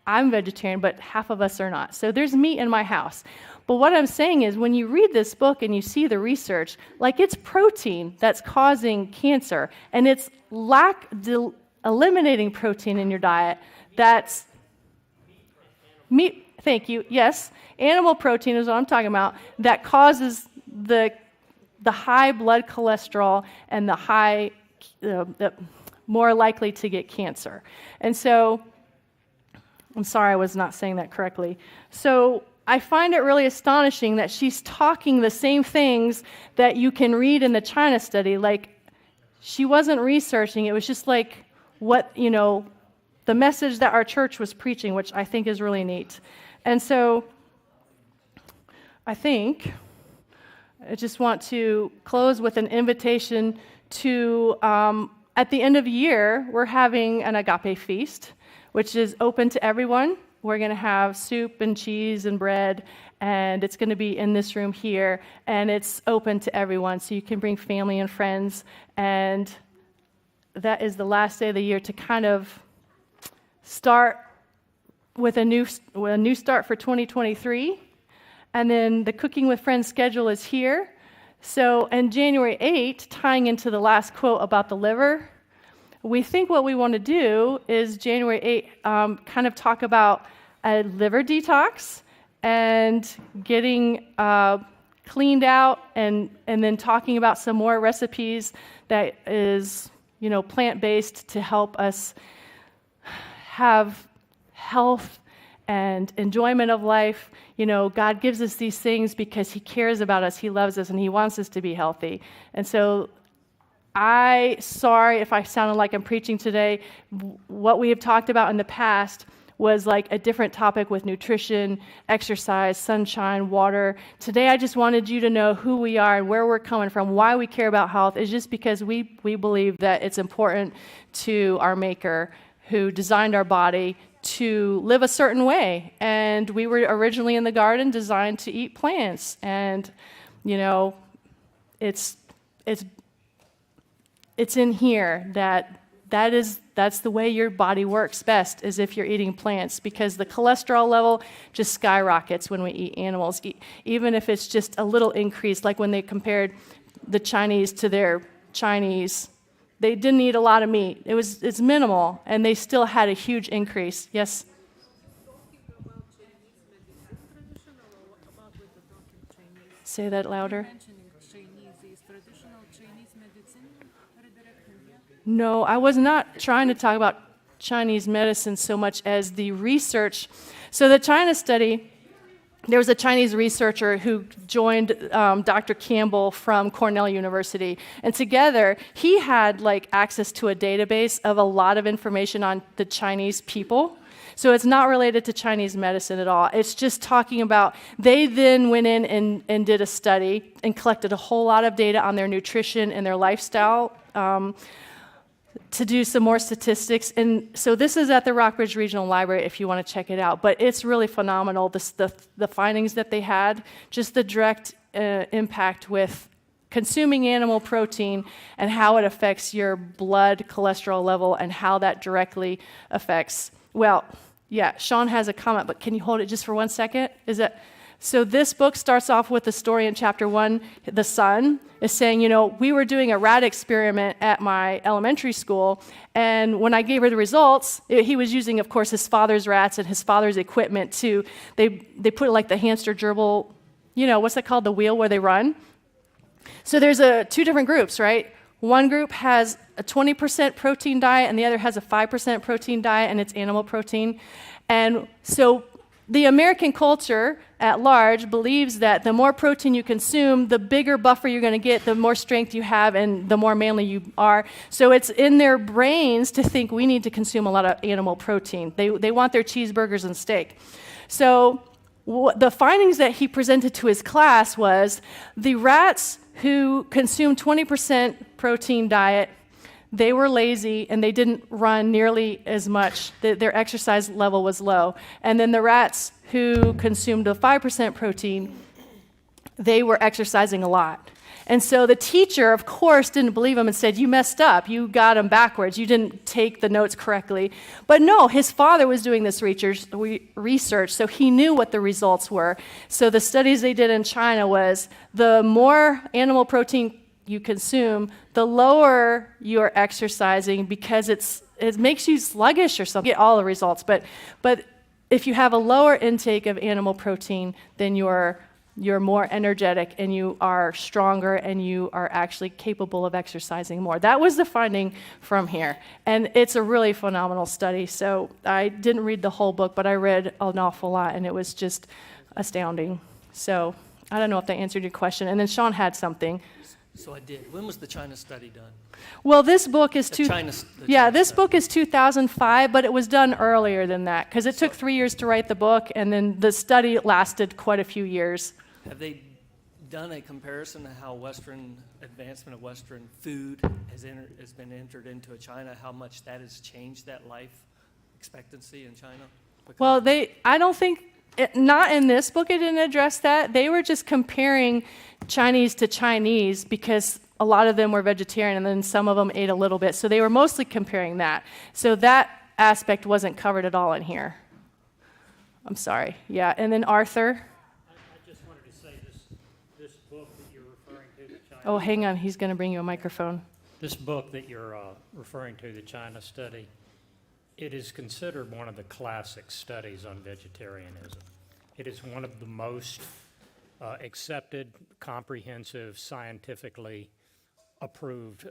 I'm vegetarian, but half of us are not. So there's meat in my house. But what I'm saying is when you read this book and you see the research, like it's protein that's causing cancer, and it's eliminating protein in your diet that's meat, thank you, yes, animal protein is what I'm talking about, that causes the high blood cholesterol and the high, more likely to get cancer. And so, I'm sorry I was not saying that correctly. So I find it really astonishing that she's talking the same things that you can read in the China study. Like, she wasn't researching. It was just like what, the message that our church was preaching, which I think is really neat. And so I think I just want to close with an invitation to, at the end of the year, we're having an agape feast, which is open to everyone. We're going to have soup and cheese and bread, and it's going to be in this room here, and it's open to everyone, so you can bring family and friends, and that is the last day of the year to kind of start with a new start for 2023, and then the Cooking with Friends schedule is here. So, and January 8th, tying into the last quote about the liver, we think what we want to do is January 8th, kind of talk about a liver detox and getting cleaned out, and then talking about some more recipes that is, plant-based to help us have health and enjoyment of life. God gives us these things because He cares about us, He loves us, and He wants us to be healthy. And so sorry if I sounded like I'm preaching today. What we have talked about in the past was like a different topic with nutrition, exercise, sunshine, water. Today I just wanted you to know who we are and where we're coming from, why we care about health, is just because we believe that it's important to our Maker who designed our body to live a certain way. And we were originally in the garden designed to eat plants. And, it's in here that that's the way your body works best, is if you're eating plants, because the cholesterol level just skyrockets when we eat animals, even if it's just a little increase, like when they compared the Chinese to their Chinese. They didn't eat a lot of meat. It's minimal, and they still had a huge increase. Yes? Say that louder. No, I was not trying to talk about Chinese medicine so much as the research. So the China study, there was a Chinese researcher who joined Dr. Campbell from Cornell University, and together he had like access to a database of a lot of information on the Chinese people. So it's not related to Chinese medicine at all. It's just talking about, they then went in and did a study and collected a whole lot of data on their nutrition and their lifestyle to do some more statistics. And so this is at the Rockbridge Regional Library if you want to check it out. But it's really phenomenal, the findings that they had, just the direct impact with consuming animal protein and how it affects your blood cholesterol level and how that directly affects, well, yeah, Sean has a comment, but can you hold it just for 1 second? So this book starts off with the story in chapter 1. The son is saying, we were doing a rat experiment at my elementary school, and when I gave her the results, he was using, of course, his father's rats and his father's equipment to, they put like the hamster gerbil, what's that called, the wheel where they run? So there's two different groups, right? One group has a 20% protein diet, and the other has a 5% protein diet, and it's animal protein. And so the American culture at large believes that the more protein you consume, the bigger buffer you're going to get, the more strength you have, and the more manly you are. So it's in their brains to think we need to consume a lot of animal protein. They want their cheeseburgers and steak. So the findings that he presented to his class was the rats who consumed 20% protein diet, they were lazy and they didn't run nearly as much. Their exercise level was low. And then the rats who consumed a 5% protein, they were exercising a lot. And so the teacher, of course, didn't believe him and said, you messed up. You got them backwards. You didn't take the notes correctly. But no, his father was doing this research, so he knew what the results were. So the studies they did in China was the more animal protein you consume, the lower you're exercising because it makes you sluggish or something. You get all the results, but if you have a lower intake of animal protein, then you're more energetic and you are stronger and you are actually capable of exercising more. That was the finding from here. And it's a really phenomenal study. So I didn't read the whole book, but I read an awful lot, and it was just astounding. So I don't know if that answered your question. And then Sean had something. So I did. When was the China study done? Well, this book is China this study. book is 2005, but it was done earlier than that because it took 3 years to write the book, and then the study lasted quite a few years. Have they done a comparison to how Western advancement of Western food has been entered into China? How much that has changed that life expectancy in China? Well, I don't think. Not in this book, it didn't address that. They were just comparing Chinese to Chinese because a lot of them were vegetarian and then some of them ate a little bit. So they were mostly comparing that. So that aspect wasn't covered at all in here. I'm sorry. Yeah, and then Arthur. I just wanted to say this book that you're referring to, the China. Oh, hang on. He's going to bring you a microphone. This book that you're referring to, the China study, it is considered one of the classic studies on vegetarianism. It is one of the most accepted, comprehensive, scientifically approved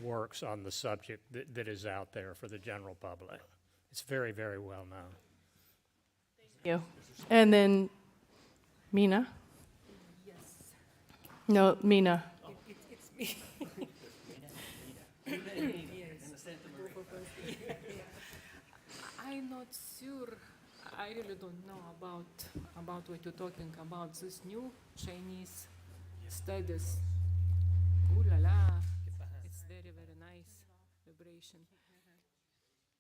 works on the subject that is out there for the general public. It's very, very well known. Thank you. And then Mina? Yes. No, Mina. It's me. I'm not sure. I really don't know about what you're talking about. This new Chinese studies. Ooh la la! It's very, very nice vibration.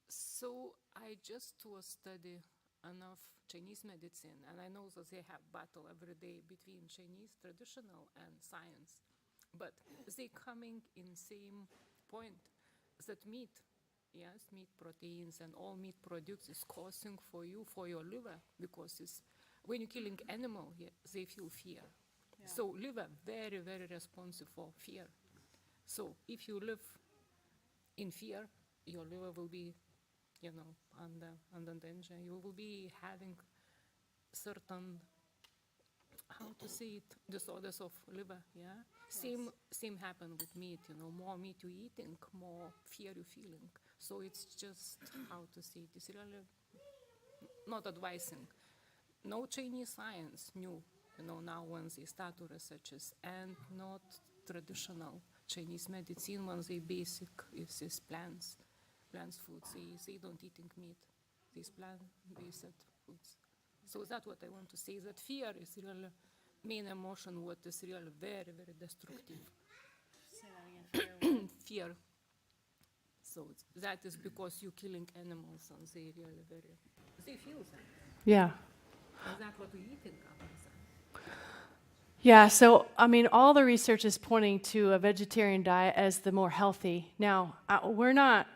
So I just was study enough Chinese medicine, and I know that they have battle every day between Chinese traditional and science, but they coming in same point that meat yes, meat proteins and all meat products is causing for you, for your liver, because it's, when you're killing animal, they feel fear. So liver, very, very responsive for fear. So if you live in fear, your liver will be, under danger. You will be having certain, how to say it, disorders of liver, yeah? Same happen with meat, more meat you're eating, more fear you're feeling. So it's just, how to say it, it's really not advising. No Chinese science new, now when they start to researches, and not traditional Chinese medicine when they basic is these plants foods. They don't eating meat, these plant-based foods. So that's what I want to say, that fear is really main emotion, what is really very, very destructive. Say that again. Fear. So that is because you're killing animals and they really very, they feel that. Yeah. And that's what we're eating after that. Yeah, so I mean, all the research is pointing to a vegetarian diet as the more healthy. Now, we're not,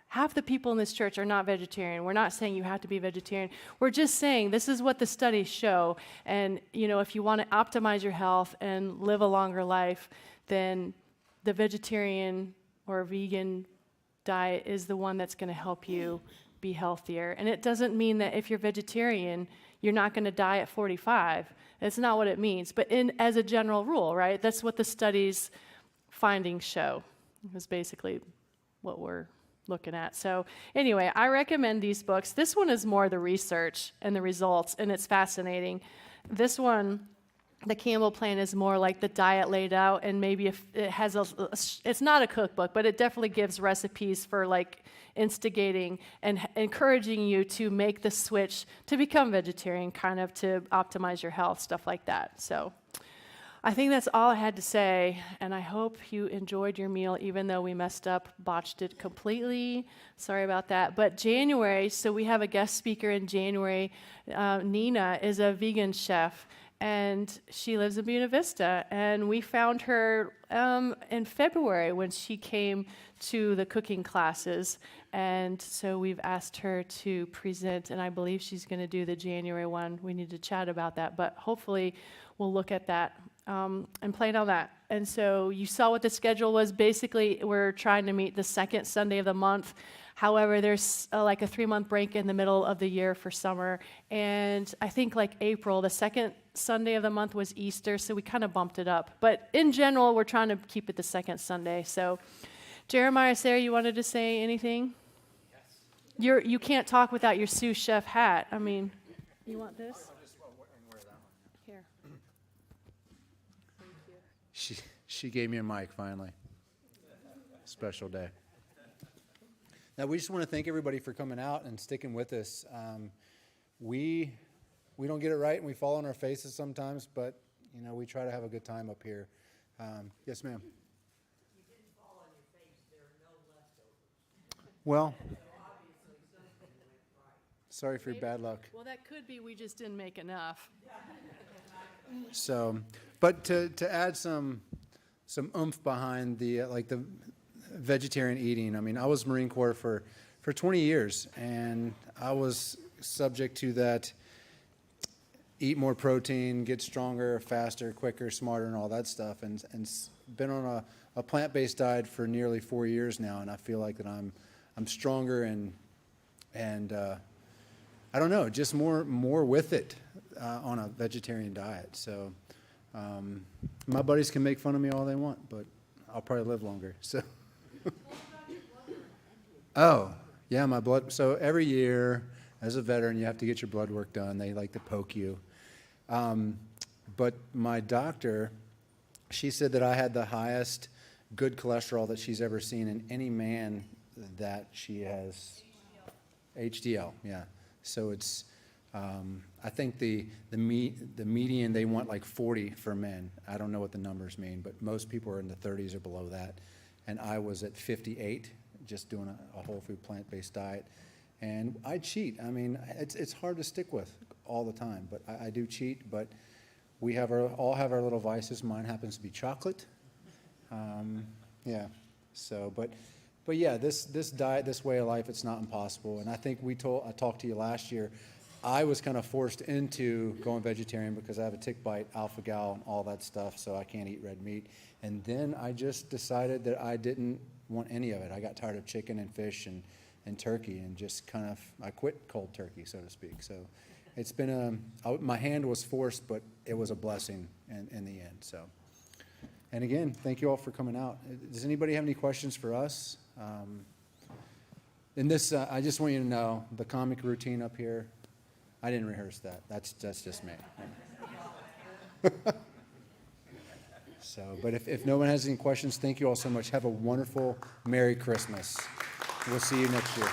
half the people in this church are not vegetarian. We're not saying you have to be vegetarian. We're just saying this is what the studies show. And, if you want to optimize your health and live a longer life, then the vegetarian or vegan diet is the one that's going to help you be healthier. And it doesn't mean that if you're vegetarian, you're not going to die at 45. That's not what it means. But as a general rule, right? That's what the studies findings show. Is basically what we're looking at. So anyway, I recommend these books. This one is more the research and the results, and it's fascinating. This one, the Campbell Plan, is more like the diet laid out, and maybe if it has it's not a cookbook, but it definitely gives recipes for like instigating and encouraging you to make the switch to become vegetarian, kind of to optimize your health, stuff like that. So I think that's all I had to say, and I hope you enjoyed your meal, even though we messed up, botched it completely. Sorry about that. But January, so we have a guest speaker in January. Nina is a vegan chef, and she lives in Buena Vista. And we found her in February when she came to the cooking classes. And so we've asked her to present, and I believe she's going to do the January one. We need to chat about that, but hopefully we'll look at that and plan on that. And so you saw what the schedule was. Basically, we're trying to meet the second Sunday of the month. However, there's like a 3-month break in the middle of the year for summer. And I think like April, the second Sunday of the month was Easter, so we kind of bumped it up. But in general, we're trying to keep it the second Sunday. So Jeremiah, Sarah, you wanted to say anything? Yes. You can't talk without your sous chef hat. I mean, you want this? Here. She gave me a mic finally. Special day. Now, we just want to thank everybody for coming out and sticking with us. We don't get it right, and we fall on our faces sometimes, but, we try to have a good time up here. Yes, ma'am. You didn't fall on your face. There are no leftovers. Well, So obviously something went right. sorry for your bad luck. Well, that could be we just didn't make enough. So, but to add some oomph behind the the vegetarian eating. I mean, I was Marine Corps for 20 years, and I was subject to that. Eat more protein, get stronger, faster, quicker, smarter, and all that stuff. And been on a plant-based diet for nearly 4 years now, and I feel like that I'm stronger and I don't know, just more with it on a vegetarian diet. So my buddies can make fun of me all they want, but I'll probably live longer. So. Oh, yeah, my blood. So every year, as a veteran, you have to get your blood work done. They like to poke you. But my doctor, she said that I had the highest good cholesterol that she's ever seen in any man that she has. HDL, yeah. So it's, I think the median, they want like 40 for men. I don't know what the numbers mean, but most people are in the 30s or below that. And I was at 58, just doing a whole food plant-based diet. And I cheat. I mean, it's hard to stick with all the time, but I do cheat. But we all have our little vices. Mine happens to be chocolate. Yeah. So, but But yeah, this diet, this way of life, it's not impossible. And I think I talked to you last year. I was kind of forced into going vegetarian because I have a tick bite, alpha-gal, all that stuff, so I can't eat red meat. And then I just decided that I didn't want any of it. I got tired of chicken and fish and turkey, and just kind of, I quit cold turkey, so to speak. So it's been my hand was forced, but it was a blessing in the end. So, and again, thank you all for coming out. Does anybody have any questions for us? And this, I just want you to know, the comic routine up here, I didn't rehearse that. That's just me. So, but if no one has any questions, thank you all so much. Have a wonderful Merry Christmas. We'll see you next year.